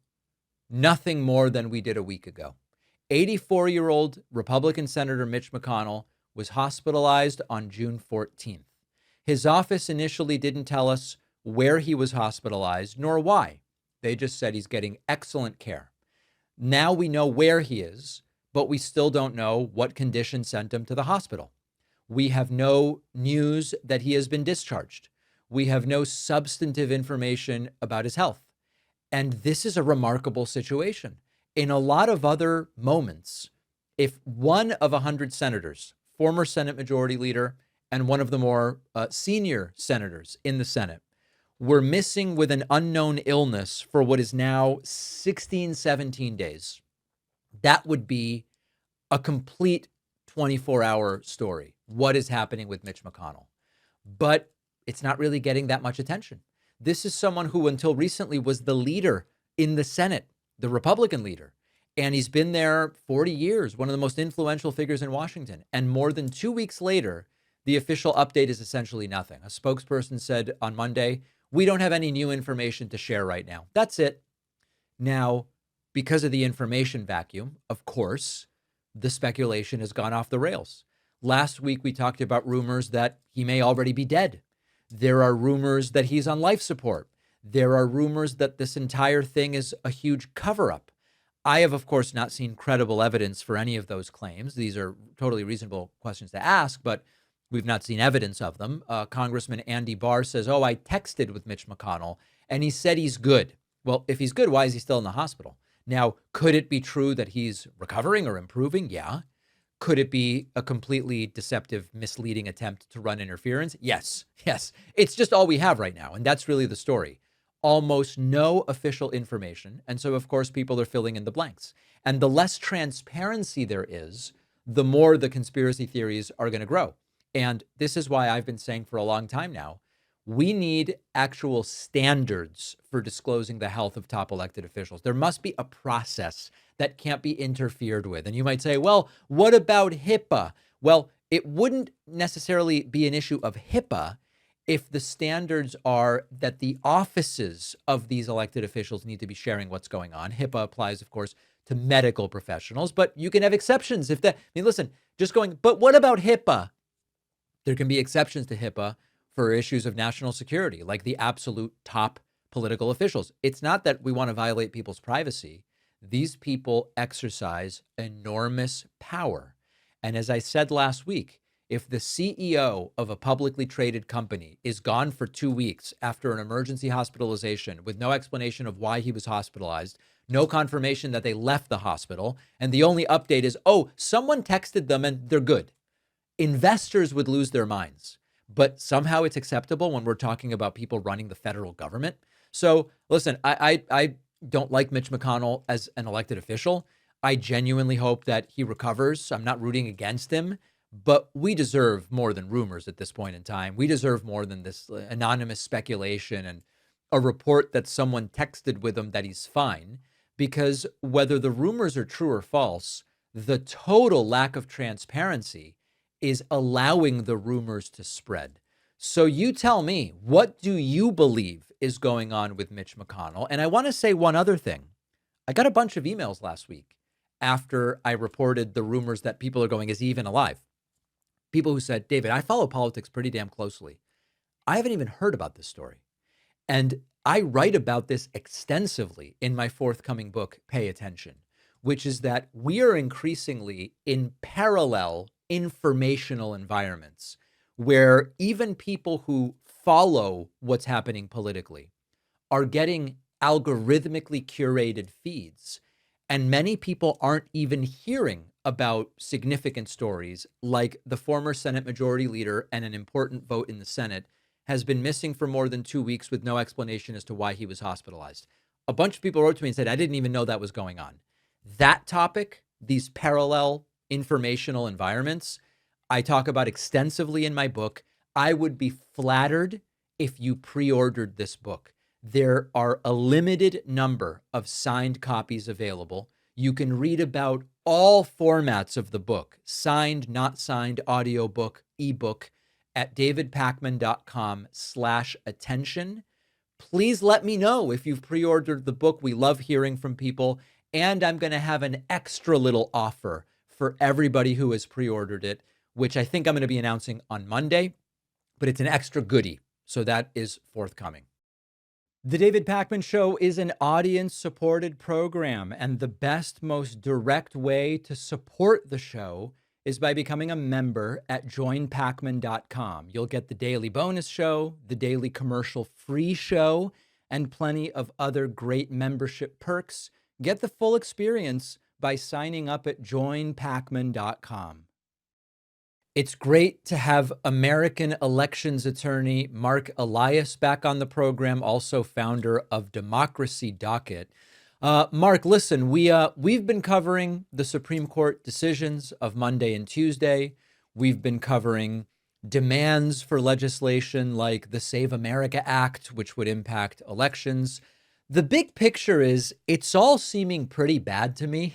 nothing more than we did a week ago. 84-year-old Republican Senator Mitch McConnell was hospitalized on June 14th. His office initially didn't tell us where he was hospitalized nor why. They just said he's getting excellent care. Now we know where he is, but we still don't know what condition sent him to the hospital. We have no news that he has been discharged. We have no substantive information about his health. And this is a remarkable situation. In a lot of other moments, If one of 100 senators, former Senate Majority Leader and one of the more senior senators in the Senate, were missing with an unknown illness for what is now 16, 17 days, that would be a complete 24-hour story. What is happening with Mitch McConnell? But it's not really getting that much attention. This is someone who until recently was the leader in the Senate, the Republican leader. And he's been there 40 years, one of the most influential figures in Washington. And more than 2 weeks later, the official update is essentially nothing. A spokesperson said on Monday, we don't have any new information to share right now. That's it. Now, because of the information vacuum, of course, the speculation has gone off the rails. Last week, we talked about rumors that he may already be dead. There are rumors that he's on life support. There are rumors that this entire thing is a huge cover-up. I have, of course, not seen credible evidence for any of those claims. These are totally reasonable questions to ask, but we've not seen evidence of them. Congressman Andy Barr says, I texted with Mitch McConnell, and he said he's good. Well, if he's good, why is he still in the hospital? Now, could it be true that he's recovering or improving? Yeah. Could it be a completely deceptive, misleading attempt to run interference? Yes. It's just all we have right now, and that's really the story. Almost no official information. And so, of course, people are filling in the blanks. And the less transparency there is, the more the conspiracy theories are going to grow. And this is why I've been saying for a long time now, we need actual standards for disclosing the health of top elected officials. There must be a process that can't be interfered with. And you might say, well, what about HIPAA? Well, it wouldn't necessarily be an issue of HIPAA if the standards are that the offices of these elected officials need to be sharing what's going on. HIPAA applies, of course, to medical professionals, but you can have exceptions if that, listen, just going, but what about HIPAA? There can be exceptions to HIPAA for issues of national security, like the absolute top political officials. It's not that we want to violate people's privacy. These people exercise enormous power. And as I said last week, if the CEO of a publicly traded company is gone for 2 weeks after an emergency hospitalization with no explanation of why he was hospitalized, no confirmation that they left the hospital, and the only update is, someone texted them and they're good, investors would lose their minds. But somehow it's acceptable when we're talking about people running the federal government. So listen, I don't like Mitch McConnell as an elected official. I genuinely hope that he recovers. I'm not rooting against him. But we deserve more than rumors at this point in time. We deserve more than this anonymous speculation and a report that someone texted with him that he's fine. Because whether the rumors are true or false, the total lack of transparency is allowing the rumors to spread. So you tell me, what do you believe is going on with Mitch McConnell? And I want to say one other thing. I got a bunch of emails last week after I reported the rumors that people are going, is he even alive? People who said, David, I follow politics pretty damn closely. I haven't even heard about this story. And I write about this extensively in my forthcoming book, Pay Attention, which is that we are increasingly in parallel informational environments where even people who follow what's happening politically are getting algorithmically curated feeds. And many people aren't even hearing about significant stories like the former Senate Majority Leader and an important vote in the Senate has been missing for more than 2 weeks with no explanation as to why he was hospitalized. A bunch of people wrote to me and said, I didn't even know that was going on. That topic, these parallel informational environments, I talk about extensively in my book. I would be flattered if you pre-ordered this book. There are a limited number of signed copies available. You can read about all formats of the book, signed, not signed, audiobook, ebook, at davidpakman.com/attention. Please let me know if you've pre-ordered the book. We love hearing from people. And I'm going to have an extra little offer for everybody who has pre-ordered it, which I think I'm going to be announcing on Monday, but it's an extra goodie. So that is forthcoming. The David Pakman Show is an audience-supported program, and the best, most direct way to support the show is by becoming a member at joinpakman.com. You'll get the daily bonus show, the daily commercial-free show, and plenty of other great membership perks. Get the full experience by signing up at joinpakman.com. It's great to have American elections attorney Marc Elias back on the program, also founder of Democracy Docket. Marc, listen, we've been covering the Supreme Court decisions of Monday and Tuesday. We've been covering demands for legislation like the Save America Act, which would impact elections. The big picture is it's all seeming pretty bad to me.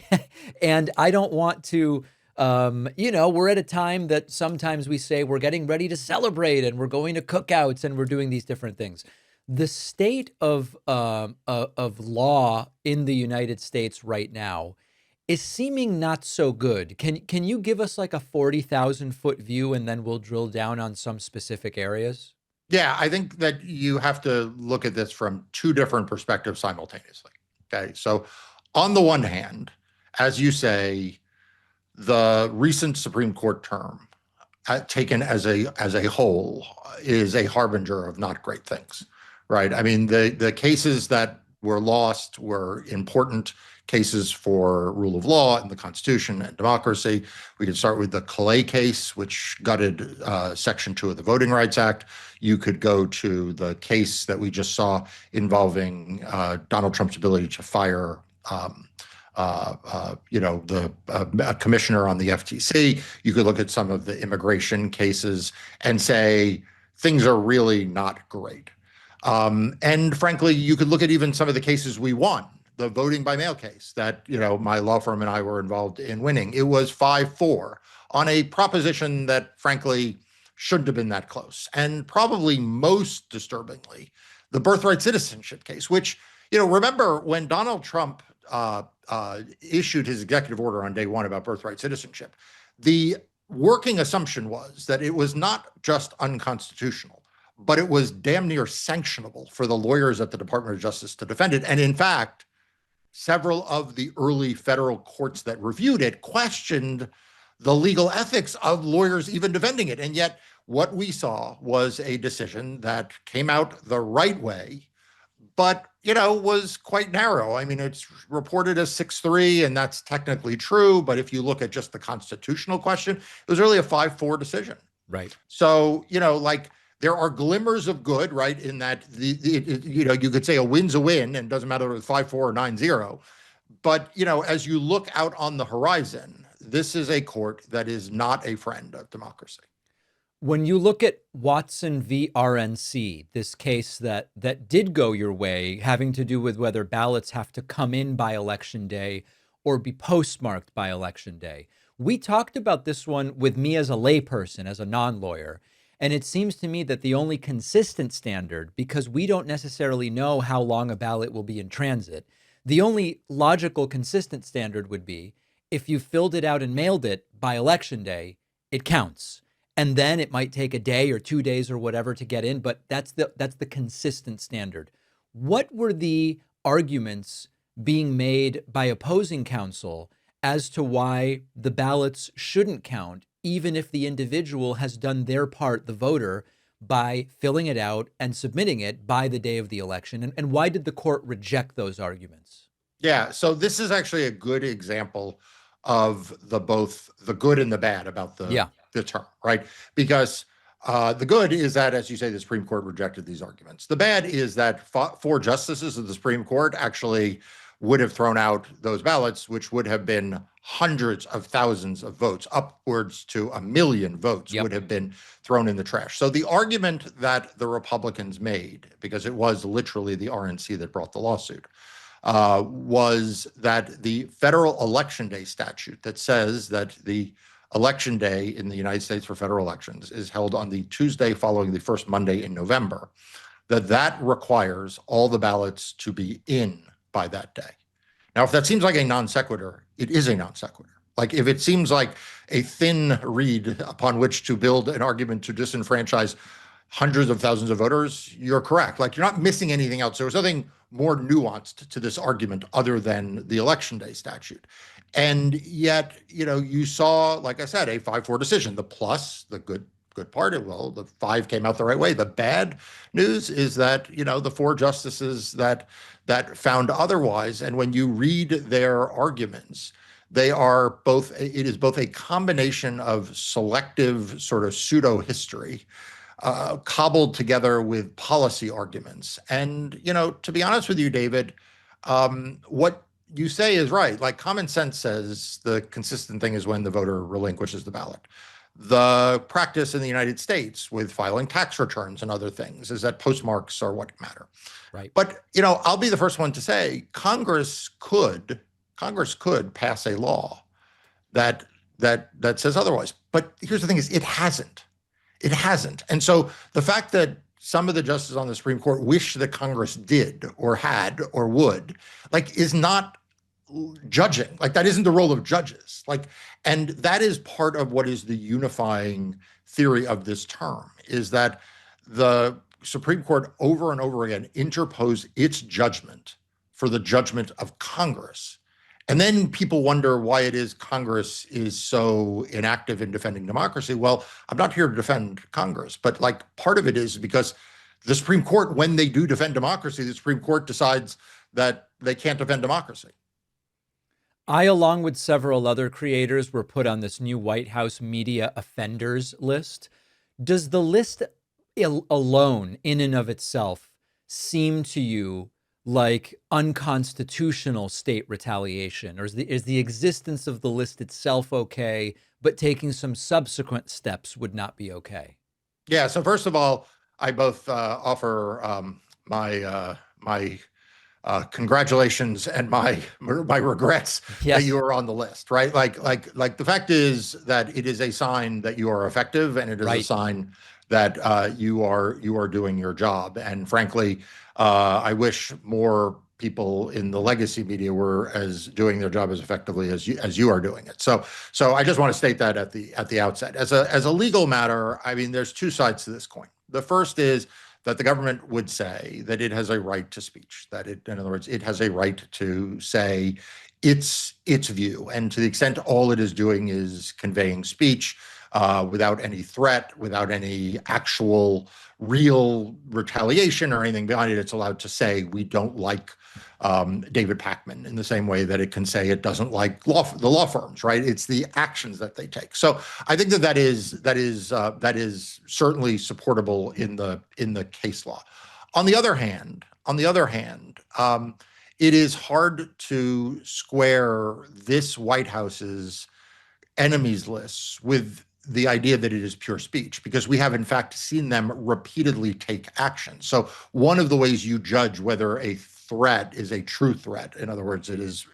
And I don't want to, we're at a time that sometimes we say we're getting ready to celebrate and we're going to cookouts and we're doing these different things. The state of law in the United States right now is seeming not so good. Can you give us like a 40,000 foot view and then we'll drill down on some specific areas? Yeah, I think that you have to look at this from two different perspectives simultaneously. Okay, so on the one hand, as you say, the recent Supreme Court term, taken as a whole, is a harbinger of not great things, right? I mean, the cases that were lost were important cases for rule of law and the Constitution and democracy. We could start with the Calais case, which gutted Section 2 of the Voting Rights Act. You could go to the case that we just saw involving Donald Trump's ability to fire a commissioner on the FTC. You could look at some of the immigration cases and say things are really not great. And frankly, you could look at even some of the cases we won. The voting by mail case that, my law firm and I were involved in winning. It was 5-4 on a proposition that, frankly, shouldn't have been that close. And probably most disturbingly, the birthright citizenship case, which, remember when Donald Trump issued his executive order on day one about birthright citizenship, the working assumption was that it was not just unconstitutional, but it was damn near sanctionable for the lawyers at the Department of Justice to defend it. And in fact, several of the early federal courts that reviewed it questioned the legal ethics of lawyers even defending it. And yet what we saw was a decision that came out the right way, but, was quite narrow. I mean, it's reported as 6-3, and that's technically true. But if you look at just the constitutional question, it was really a 5-4 decision. Right. So, there are glimmers of good, right, in that, you could say a win's a win, and it doesn't matter if it's 5-4 or 9-0. But, as you look out on the horizon, this is a court that is not a friend of democracy. When you look at Watson v. RNC, this case that did go your way, having to do with whether ballots have to come in by Election Day or be postmarked by Election Day, we talked about this one with me as a layperson, as a non-lawyer. And it seems to me that the only consistent standard, because we don't necessarily know how long a ballot will be in transit, the only logical consistent standard would be if you filled it out and mailed it by Election Day, it counts. And then it might take a day or 2 days or whatever to get in, but that's the consistent standard. What were the arguments being made by opposing counsel as to why the ballots shouldn't count, even if the individual has done their part, the voter, by filling it out and submitting it by the day of the election? And why did the court reject those arguments? Yeah, so this is actually a good example of both the good and the bad about the term, right? Because the good is that, as you say, the Supreme Court rejected these arguments. The bad is that 4 justices of the Supreme Court actually would have thrown out those ballots, which would have been hundreds of thousands of votes, upwards to 1 million votes would have been thrown in the trash. So the argument that the Republicans made, because it was literally the RNC that brought the lawsuit, was that the federal election day statute that says that the election day in the United States for federal elections is held on the Tuesday following the first Monday in November, that requires all the ballots to be in by that day. Now, if that seems like a non sequitur, it is a non sequitur. Like if it seems like a thin reed upon which to build an argument to disenfranchise hundreds of thousands of voters, you're correct. Like you're not missing anything else. There was nothing more nuanced to this argument other than the election day statute. And yet, you saw, like I said, a 5-4 decision. The plus, the good part, the 5 came out the right way. The bad news is that, the 4 justices that found otherwise, and when you read their arguments, They are both, it is both a combination of selective sort of pseudo history cobbled together with policy arguments. And, to be honest with you, David, what you say is right. Like, common sense says the consistent thing is when the voter relinquishes the ballot. The practice in the United States with filing tax returns and other things is that postmarks are what matter. Right. But, I'll be the first one to say Congress could pass a law that says otherwise. But here's the thing: is it hasn't. It hasn't. And so the fact that some of the justices on the Supreme Court wish that Congress did or had or would, is not judging. That isn't the role of judges. And that is part of what is the unifying theory of this term, is that the Supreme Court over and over again interposed its judgment for the judgment of Congress. And then people wonder why it is Congress is so inactive in defending democracy. Well, I'm not here to defend Congress, but part of it is because the Supreme Court, when they do defend democracy, the Supreme Court decides that they can't defend democracy. I, along with several other creators, were put on this new White House media offenders list. Does the list alone, in and of itself, seem to you like unconstitutional state retaliation? Or is the existence of the list itself okay, but taking some subsequent steps would not be okay? Yeah. So first of all, I both offer my congratulations and my regrets that you are on the list, right? Like the fact is that it is a sign that you are effective, and it is a sign that you are doing your job. And frankly, I wish more people in the legacy media were doing their job as effectively as you are doing it. So I just want to state that at the outset. As a legal matter, I mean, there's two sides to this coin. The first is that the government would say that it has a right to speech, that in other words, it has a right to say its view. And to the extent all it is doing is conveying speech without any threat, without any actual real retaliation or anything behind it, it's allowed to say, we don't like David Pakman, in the same way that it can say it doesn't like the law firms, right? It's the actions that they take. So I think that is certainly supportable in the case law. On the other hand, it is hard to square this White House's enemies lists with the idea that it is pure speech, because we have in fact seen them repeatedly take action. So one of the ways you judge whether a threat is a true threat, in other words, it is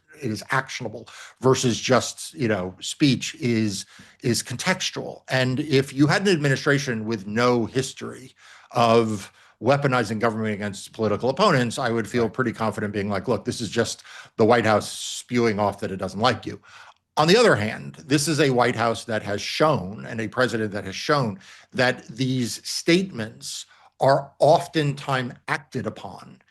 actionable versus just speech, is contextual. And if you had an administration with no history of weaponizing government against political opponents, I would feel pretty confident being like, look, this is just the White House spewing off that it doesn't like you. On the other hand, this is a White House that has shown, and a president that has shown, that these statements are oftentimes acted upon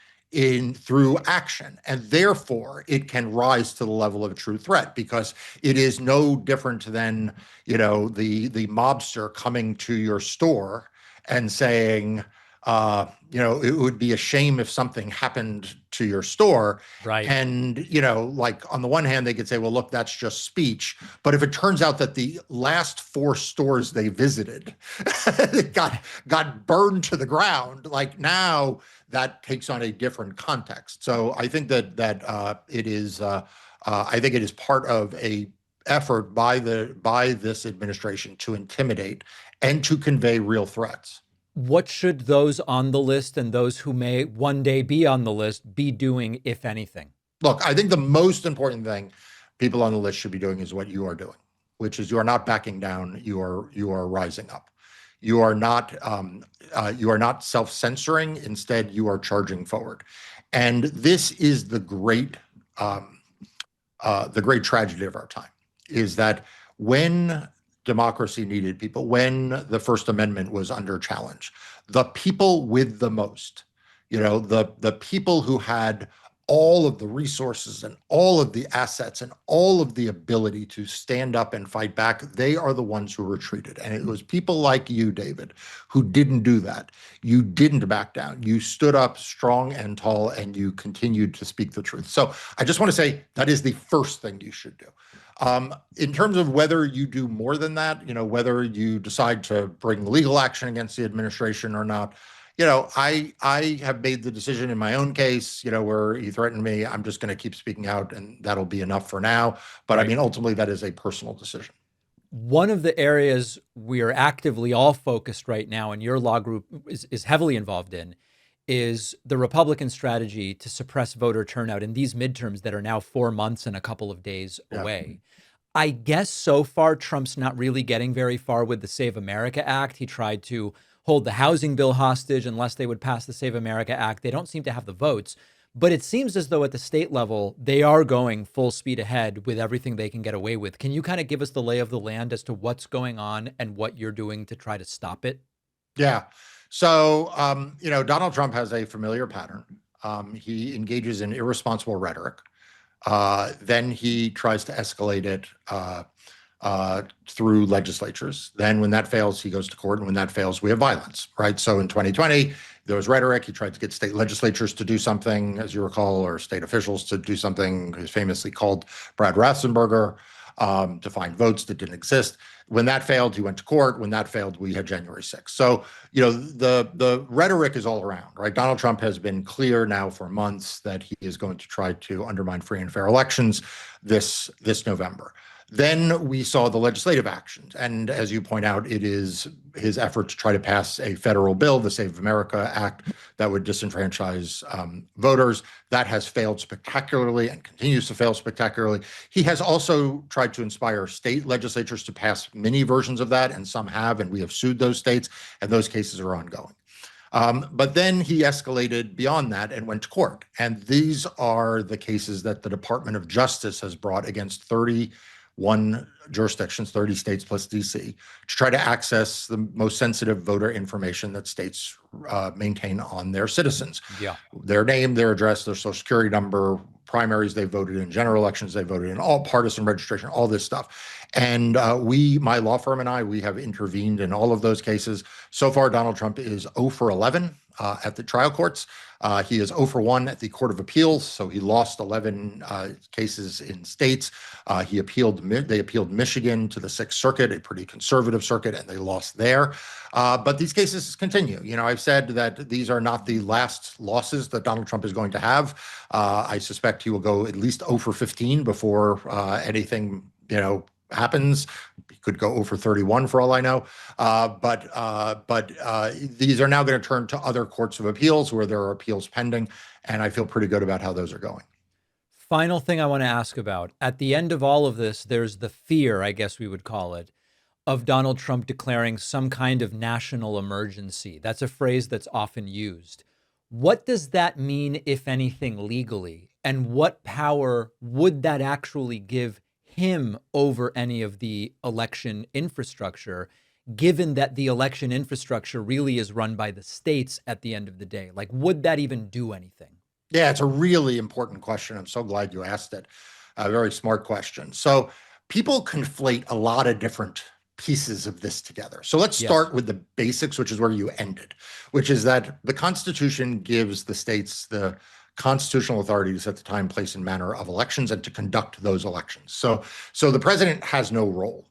through action, and therefore it can rise to the level of a true threat, because it is no different than the mobster coming to your store and saying, it would be a shame if something happened to your store. Right. And, on the one hand, they could say, well, look, that's just speech. But if it turns out that the last 4 stores they visited got burned to the ground, now that takes on a different context. So I think that it is, I think it is part of a effort by this administration to intimidate and to convey real threats. What should those on the list and those who may one day be on the list be doing, if anything? Look, I think the most important thing people on the list should be doing is what you are doing, which is you are not backing down. You are rising up. You are not self-censoring. Instead, you are charging forward. And this is the great tragedy of our time, is that when democracy needed people, when the First Amendment was under challenge, the people with the most, the people who had all of the resources and all of the assets and all of the ability to stand up and fight back, they are the ones who retreated. And it was people like you, David, who didn't do that. You didn't back down. You stood up strong and tall, and you continued to speak the truth. So I just want to say that is the first thing you should do. In terms of whether you do more than that, whether you decide to bring legal action against the administration or not, I have made the decision in my own case, where he threatened me. I'm just going to keep speaking out, and that'll be enough for now. But I mean, ultimately, that is a personal decision. One of the areas we are actively all focused right now, and your law group is heavily involved in, is the Republican strategy to suppress voter turnout in these midterms that are now 4 months and a couple of days away. I guess so far, Trump's not really getting very far with the Save America Act. He tried to hold the housing bill hostage unless they would pass the Save America Act. They don't seem to have the votes, but it seems as though at the state level, they are going full speed ahead with everything they can get away with. Can you kind of give us the lay of the land as to what's going on and what you're doing to try to stop it? Yeah. So, Donald Trump has a familiar pattern. He engages in irresponsible rhetoric. Then he tries to escalate it through legislatures. Then when that fails, he goes to court. And when that fails, we have violence, right? So in 2020, there was rhetoric. He tried to get state legislatures to do something, as you recall, or state officials to do something. He famously called Brad Raffensperger to find votes that didn't exist. When that failed, he went to court. When that failed, we had January 6th. So, the rhetoric is all around, right? Donald Trump has been clear now for months that he is going to try to undermine free and fair elections this November. Then we saw the legislative actions. And as you point out, it is his effort to try to pass a federal bill, the Save America Act, that would disenfranchise voters. That has failed spectacularly and continues to fail spectacularly. He has also tried to inspire state legislatures to pass mini versions of that, and some have, and we have sued those states, and those cases are ongoing. But then he escalated beyond that and went to court. And these are the cases that the Department of Justice has brought against 31 jurisdictions, 30 states plus DC, to try to access the most sensitive voter information that states maintain on their citizens. Yeah. Their name, their address, their social security number, primaries they voted in, general elections they voted in, all partisan registration, all this stuff. And my law firm and I, we have intervened in all of those cases. So far, Donald Trump is 0 for 11 at the trial courts. He is 0 for 1 at the Court of Appeals, so he lost 11 cases in states. They appealed Michigan to the Sixth Circuit, a pretty conservative circuit, and they lost there. But these cases continue. I've said that these are not the last losses that Donald Trump is going to have. I suspect he will go at least 0 for 15 before anything, happens. He could go 0 for 31 for all I know. But these are now going to turn to other courts of appeals where there are appeals pending, and I feel pretty good about how those are going. Final thing I want to ask about. At the end of all of this, there's the fear, I guess we would call it, of Donald Trump declaring some kind of national emergency. That's a phrase that's often used. What does that mean, if anything, legally? And what power would that actually give him over any of the election infrastructure, given that the election infrastructure really is run by the states at the end of the day? Like, would that even do anything? Yeah, it's a really important question. I'm so glad you asked it. A very smart question. So people conflate a lot of different pieces of this together. So let's start with the basics, which is where you ended, which is that the Constitution gives the states the constitutional authority to set the time, place, and manner of elections and to conduct those elections. So the president has no role.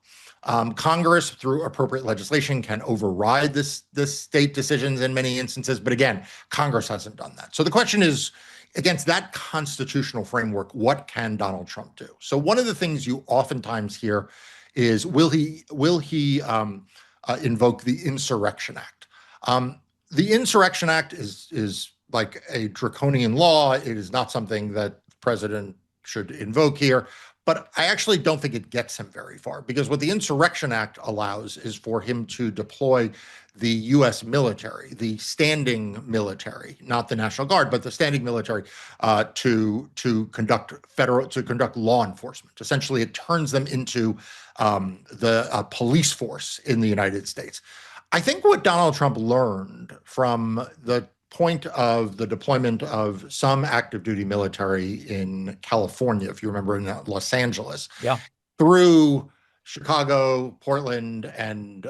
Congress, through appropriate legislation, can override the state decisions in many instances. But again, Congress hasn't done that. So the question is, against that constitutional framework, what can Donald Trump do? So one of the things you oftentimes hear is, will he invoke the Insurrection Act? The Insurrection Act is like a draconian law. It is not something that the president should invoke here. But I actually don't think it gets him very far, because what the Insurrection Act allows is for him to deploy the U.S. military, the standing military, not the National Guard, but the standing military, to conduct law enforcement. Essentially, it turns them into the police force in the United States. I think what Donald Trump learned from the point of the deployment of some active duty military in California, if you remember, in Los Angeles, Yeah. through Chicago, Portland, and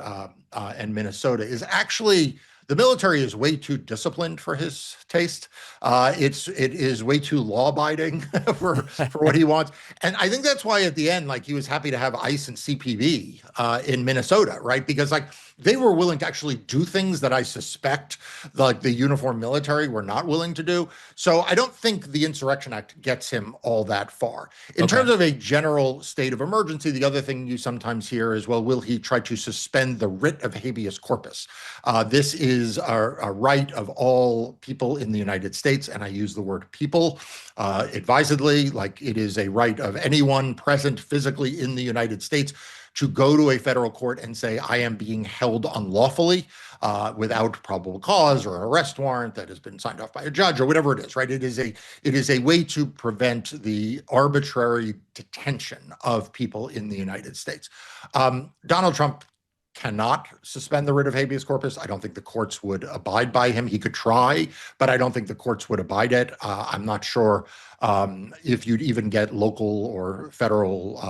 Minnesota, is actually, the military is way too disciplined for his taste. It is way too law-abiding for what he wants, and I think that's why at the end, like, he was happy to have ICE and CPB in Minnesota, right? Because like they were willing to actually do things that I suspect like the uniformed military were not willing to do. So I don't think the Insurrection Act gets him all that far. In terms of a general state of emergency, the other thing you sometimes hear is, well, will he try to suspend the writ of habeas corpus? This is a right of all people in the United States, and I use the word people advisedly, like it is a right of anyone present physically in the United States to go to a federal court and say, I am being held unlawfully without probable cause or an arrest warrant that has been signed off by a judge or whatever it is, right? It is a way to prevent the arbitrary detention of people in the United States. Donald Trump cannot suspend the writ of habeas corpus. I don't think the courts would abide by him. He could try, but I don't think the courts would abide it. I'm not sure if you'd even get local or federal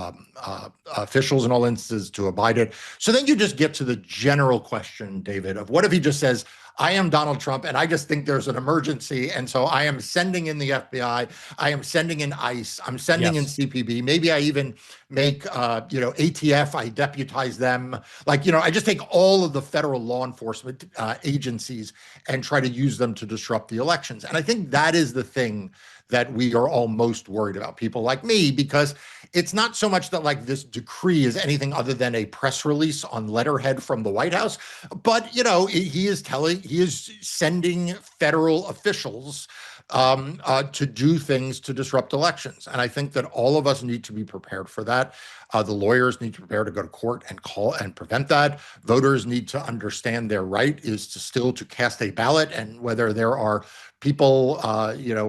officials in all instances to abide it. So then you just get to the general question, David, of what if he just says, I am Donald Trump, and I just think there's an emergency, and so I am sending in the FBI, I am sending in ICE, I'm sending in CPB. Maybe I even make, ATF, I deputize them. Like, I just take all of the federal law enforcement agencies and try to use them to disrupt the elections. And I think that is the thing that we are all most worried about, people like me, because it's not so much that like this decree is anything other than a press release on letterhead from the White House, but he is sending federal officials to do things to disrupt elections. And I think that all of us need to be prepared for that. The lawyers need to prepare to go to court and call and prevent that. Voters need to understand their right is to still to cast a ballot, and whether there are people,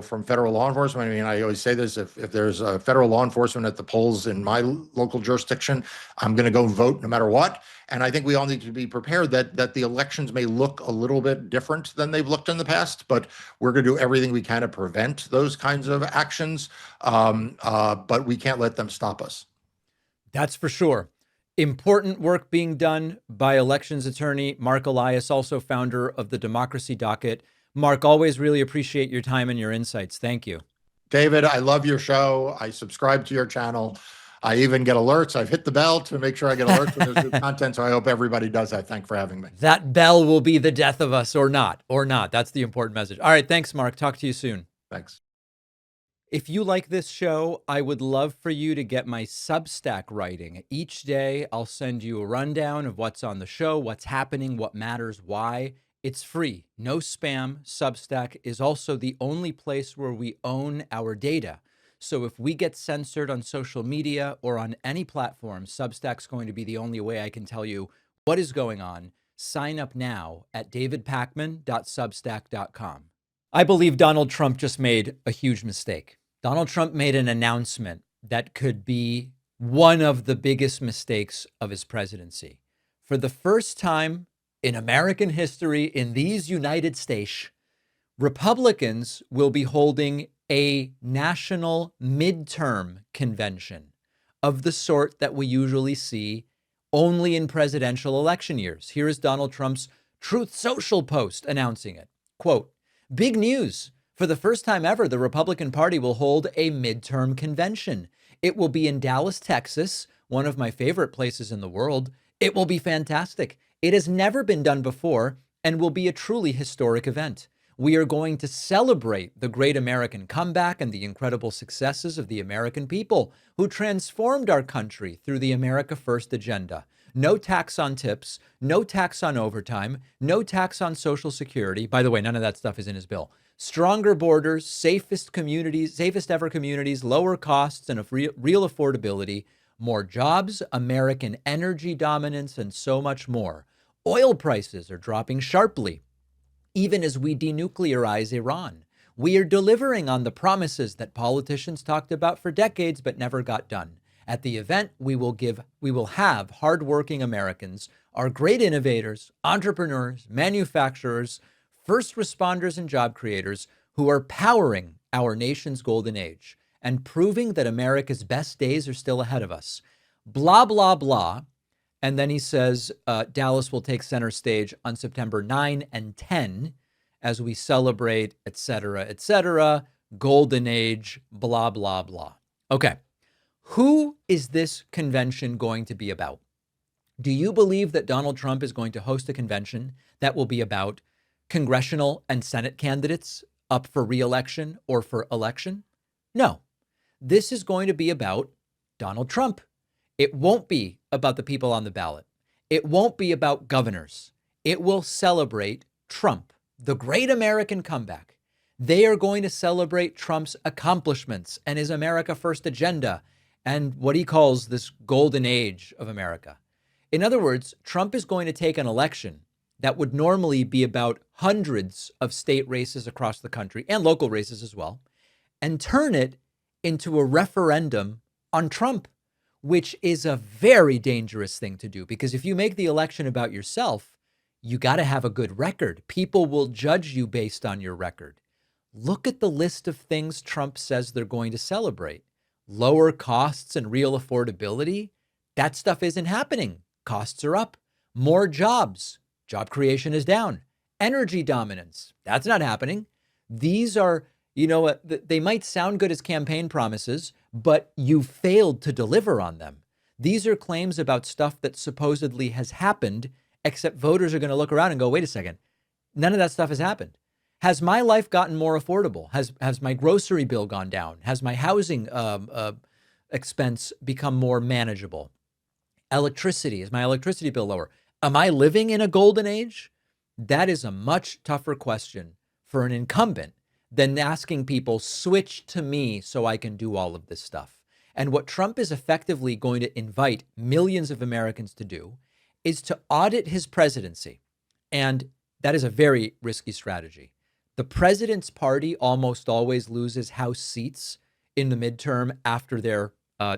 from federal law enforcement. I mean, I always say this, if there's a federal law enforcement at the polls in my local jurisdiction, I'm going to go vote no matter what. And I think we all need to be prepared that the elections may look a little bit different than they've looked in the past, but we're going to do everything we can to prevent those kinds of actions. But we can't let them stop us. That's for sure. Important work being done by elections attorney Marc Elias, also founder of the Democracy Docket. Marc, always really appreciate your time and your insights. Thank you. David, I love your show. I subscribe to your channel. I even get alerts. I've hit the bell to make sure I get alerts when there's new content. So I hope everybody does that. Thanks for having me. That bell will be the death of us, or not. That's the important message. All right. Thanks, Marc. Talk to you soon. Thanks. If you like this show, I would love for you to get my Substack writing. Each day, I'll send you a rundown of what's on the show, what's happening, what matters, why. It's free, no spam. Substack is also the only place where we own our data. So if we get censored on social media or on any platform, Substack's going to be the only way I can tell you what is going on. Sign up now at davidpakman.substack.com. I believe Donald Trump just made a huge mistake. Donald Trump made an announcement that could be one of the biggest mistakes of his presidency. For the first time in American history, in these United States, Republicans will be holding a national midterm convention of the sort that we usually see only in presidential election years. Here is Donald Trump's Truth Social post announcing it. Quote, "Big news. For the first time ever, the Republican Party will hold a midterm convention. It will be in Dallas, Texas, one of my favorite places in the world. It will be fantastic. It has never been done before and will be a truly historic event. We are going to celebrate the great American comeback and the incredible successes of the American people who transformed our country through the America First agenda. No tax on tips, no tax on overtime, no tax on Social Security." By the way, none of that stuff is in his bill. "Stronger borders, safest ever communities, lower costs and real affordability, more jobs, American energy dominance, and so much more. Oil prices are dropping sharply, even as we denuclearize Iran. We are delivering on the promises that politicians talked about for decades but never got done. At the event, we will have hardworking Americans, our great innovators, entrepreneurs, manufacturers, first responders and job creators who are powering our nation's golden age and proving that America's best days are still ahead of us. Blah, blah, blah. And then he says Dallas will take center stage on September 9 and 10 as we celebrate, et cetera, golden age, blah, blah, blah. Okay. Who is this convention going to be about? Do you believe that Donald Trump is going to host a convention that will be about congressional and Senate candidates up for re-election or for election? No. This is going to be about Donald Trump. It won't be about the people on the ballot. It won't be about governors. It will celebrate Trump, the great American comeback. They are going to celebrate Trump's accomplishments and his America First agenda and what he calls this golden age of America. In other words, Trump is going to take an election that would normally be about hundreds of state races across the country and local races as well, and turn it into a referendum on Trump, which is a very dangerous thing to do, because if you make the election about yourself, you got to have a good record. People will judge you based on your record. Look at the list of things Trump says they're going to celebrate. Lower costs and real affordability. That stuff isn't happening. Costs are up. More jobs. Job creation is down. Energy dominance. That's not happening. These are, they might sound good as campaign promises, but you failed to deliver on them. These are claims about stuff that supposedly has happened, except voters are going to look around and go, wait a second, none of that stuff has happened. Has my life gotten more affordable? Has my grocery bill gone down? Has my housing expense become more manageable? Electricity, is my electricity bill lower? Am I living in a golden age? That is a much tougher question for an incumbent than asking people, switch to me so I can do all of this stuff. And what Trump is effectively going to invite millions of Americans to do is to audit his presidency. And that is a very risky strategy. The president's party almost always loses House seats in the midterm after they're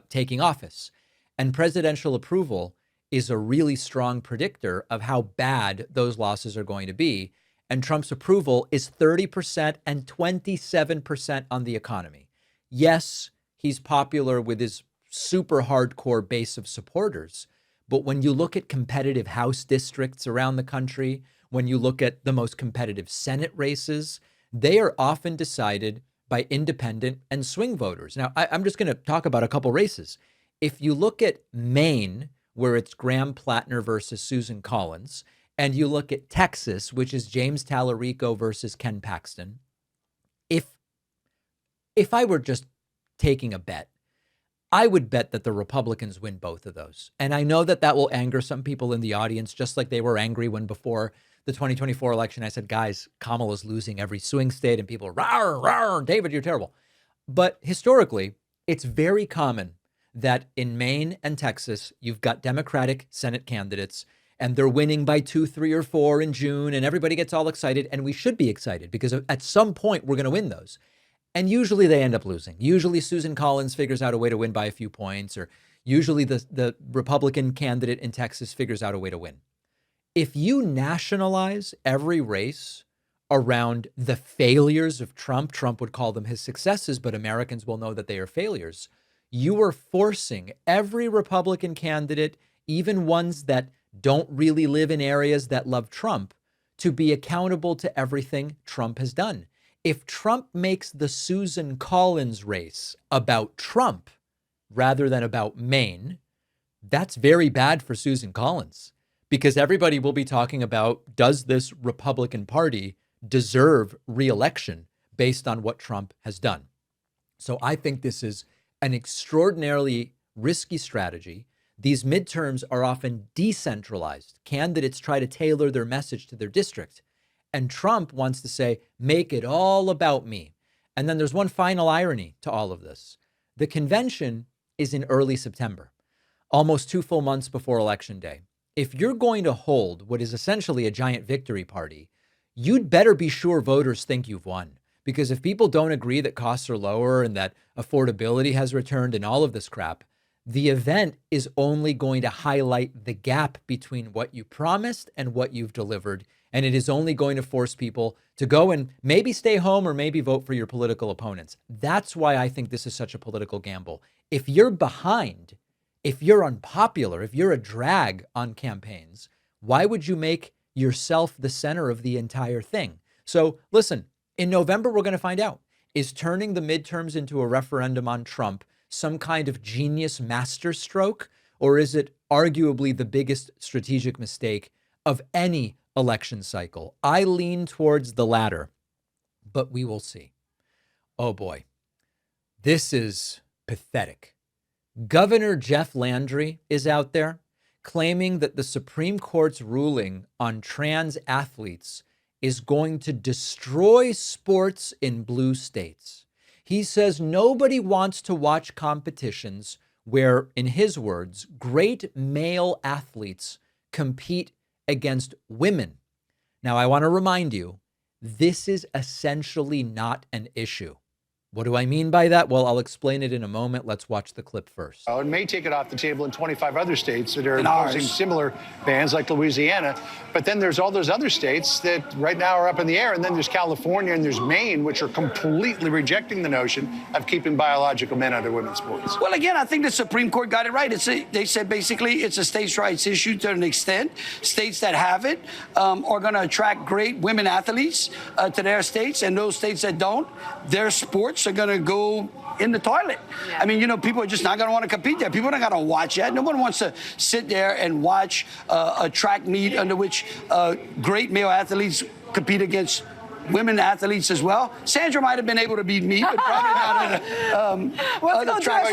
taking office. And presidential approval is a really strong predictor of how bad those losses are going to be. And Trump's approval is 30% and 27% on the economy. Yes, he's popular with his super hardcore base of supporters. But when you look at competitive House districts around the country, when you look at the most competitive Senate races, they are often decided by independent and swing voters. Now, I'm just going to talk about a couple races. If you look at Maine, where it's Graham Plattner versus Susan Collins, and you look at Texas, which is James Tallarico versus Ken Paxton, if I were just taking a bet, I would bet that the Republicans win both of those. And I know that will anger some people in the audience, just like they were angry when before the 2024 election, I said, guys, Kamala's losing every swing state, and people are, rawr, rawr, David, you're terrible. But historically, it's very common that in Maine and Texas, you've got Democratic Senate candidates, and they're winning by 2, 3, or 4 in June, and everybody gets all excited, and we should be excited because at some point we're going to win those. And usually they end up losing. Usually Susan Collins figures out a way to win by a few points, or usually the Republican candidate in Texas figures out a way to win. If you nationalize every race around the failures of Trump would call them his successes, but Americans will know that they are failures. You are forcing every Republican candidate, even ones that don't really live in areas that love Trump, to be accountable to everything Trump has done. If Trump makes the Susan Collins race about Trump rather than about Maine, that's very bad for Susan Collins, because everybody will be talking about, does this Republican Party deserve re-election based on what Trump has done? So I think this is an extraordinarily risky strategy. These midterms are often decentralized. Candidates try to tailor their message to their district. And Trump wants to say, make it all about me. And then there's one final irony to all of this. The convention is in early September, almost 2 full months before Election Day. If you're going to hold what is essentially a giant victory party, you'd better be sure voters think you've won. Because if people don't agree that costs are lower and that affordability has returned and all of this crap, the event is only going to highlight the gap between what you promised and what you've delivered. And it is only going to force people to go and maybe stay home or maybe vote for your political opponents. That's why I think this is such a political gamble. If you're behind, if you're unpopular, if you're a drag on campaigns, why would you make yourself the center of the entire thing? So listen, in November, we're going to find out. Is turning the midterms into a referendum on Trump some kind of genius masterstroke, or is it arguably the biggest strategic mistake of any election cycle? I lean towards the latter, but we will see. Oh boy, this is pathetic. Governor Jeff Landry is out there claiming that the Supreme Court's ruling on trans athletes is going to destroy sports in blue states. He says nobody wants to watch competitions where, in his words, great male athletes compete against women. Now, I want to remind you, this is essentially not an issue. What do I mean by that? Well, I'll explain it in a moment. Let's watch the clip first. It may take it off the table in 25 other states that are imposing similar bans, like Louisiana. But then there's all those other states that right now are up in the air. And then there's California and there's Maine, which are completely rejecting the notion of keeping biological men out of women's sports. Well, again, I think the Supreme Court got it right. They said basically it's a states' rights issue to an extent. States that have it are going to attract great women athletes to their states. And those states that don't, their sports are going to go in the toilet. Yeah. I mean, people are just not going to want to compete there. People are not going to watch that. No one wants to sit there and watch a track meet under which great male athletes compete against women athletes as well. Sandra might have been able to beat me, but probably not at a track.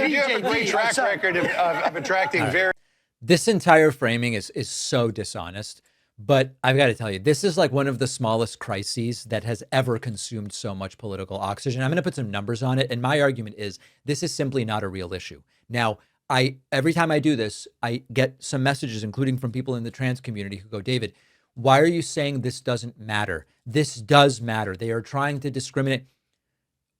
You have a great track record of attracting very... This entire framing is so dishonest. But I've got to tell you, this is like one of the smallest crises that has ever consumed so much political oxygen. I'm going to put some numbers on it. And my argument is this is simply not a real issue. Now, every time I do this, I get some messages, including from people in the trans community who go, David, why are you saying this doesn't matter? This does matter. They are trying to discriminate.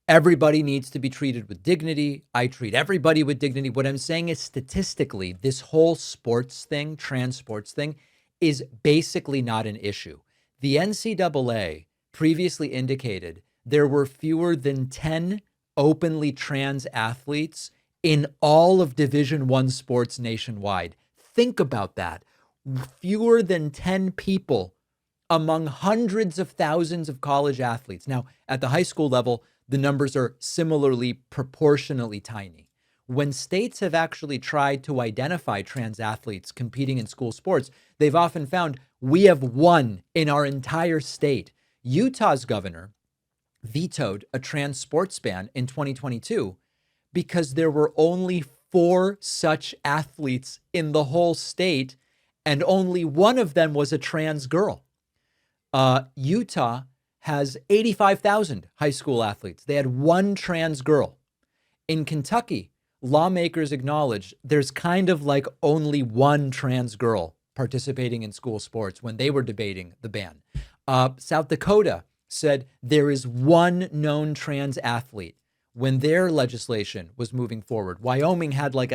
Everybody needs to be treated with dignity. I treat everybody with dignity. What I'm saying is statistically, this whole sports thing, trans sports thing, is basically not an issue. The NCAA previously indicated there were fewer than 10 openly trans athletes in all of Division I sports nationwide. Think about that. Fewer than 10 people among hundreds of thousands of college athletes. Now, at the high school level, the numbers are similarly proportionally tiny. When states have actually tried to identify trans athletes competing in school sports, they've often found we have one in our entire state. Utah's governor vetoed a trans sports ban in 2022 because there were only 4 such athletes in the whole state, and only one of them was a trans girl. Utah has 85,000 high school athletes. They had one trans girl. In Kentucky, lawmakers acknowledged there's kind of like only one trans girl participating in school sports when they were debating the ban. South Dakota said there is one known trans athlete when their legislation was moving forward. Wyoming had like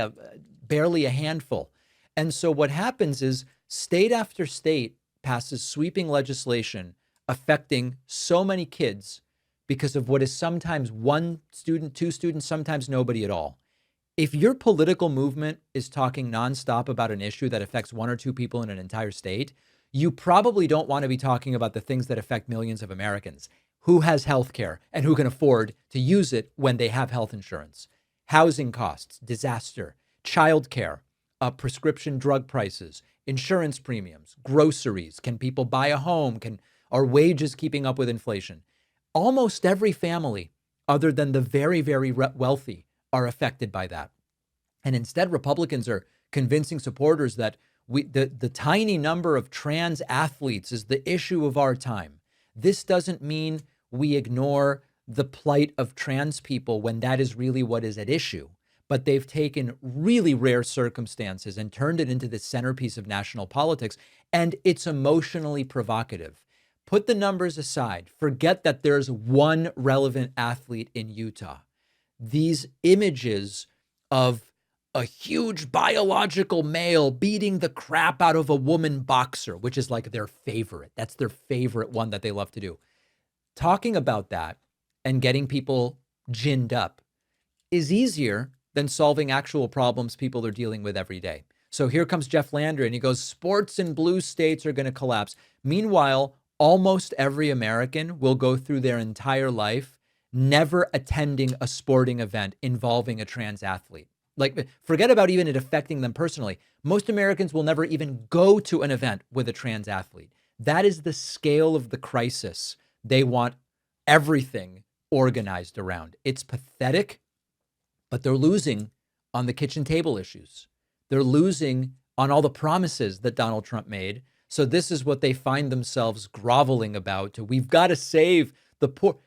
barely a handful. And so what happens is state after state passes sweeping legislation affecting so many kids because of what is sometimes one student, 2 students, sometimes nobody at all. If your political movement is talking nonstop about an issue that affects 1 or 2 people in an entire state, you probably don't want to be talking about the things that affect millions of Americans. Who has health care and who can afford to use it when they have health insurance? Housing costs, disaster, childcare, prescription drug prices, insurance premiums, groceries. Can people buy a home? Are wages keeping up with inflation? Almost every family, other than the very, very wealthy, are affected by that. And instead, Republicans are convincing supporters that the tiny number of trans athletes is the issue of our time. This doesn't mean we ignore the plight of trans people when that is really what is at issue. But they've taken really rare circumstances and turned it into the centerpiece of national politics. And it's emotionally provocative. Put the numbers aside. Forget that there's one relevant athlete in Utah. These images of a huge biological male beating the crap out of a woman boxer, which is like their favorite. That's their favorite one that they love to do. Talking about that and getting people ginned up is easier than solving actual problems people are dealing with every day. So here comes Jeff Landry and he goes, sports in blue states are going to collapse. Meanwhile, almost every American will go through their entire life never attending a sporting event involving a trans athlete. Like, forget about even it affecting them personally. Most Americans will never even go to an event with a trans athlete. That is the scale of the crisis they want everything organized around. It's pathetic, but they're losing on the kitchen table issues. They're losing on all the promises that Donald Trump made. So this is what they find themselves groveling about. We've got to save the poor.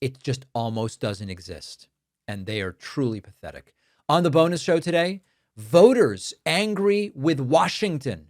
It just almost doesn't exist. And they are truly pathetic. On the bonus show today, voters angry with Washington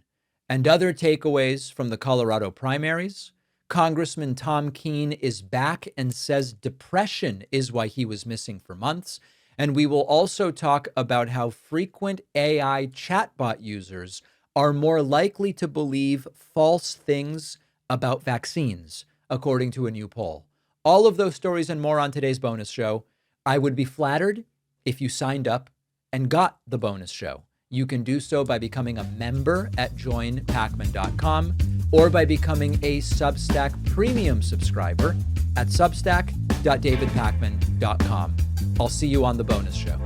and other takeaways from the Colorado primaries. Congressman Tom Keene is back and says depression is why he was missing for months. And we will also talk about how frequent AI chatbot users are more likely to believe false things about vaccines, according to a new poll. All of those stories and more on today's bonus show. I would be flattered if you signed up and got the bonus show. You can do so by becoming a member at joinpakman.com or by becoming a Substack premium subscriber at substack.davidpakman.com. I'll see you on the bonus show.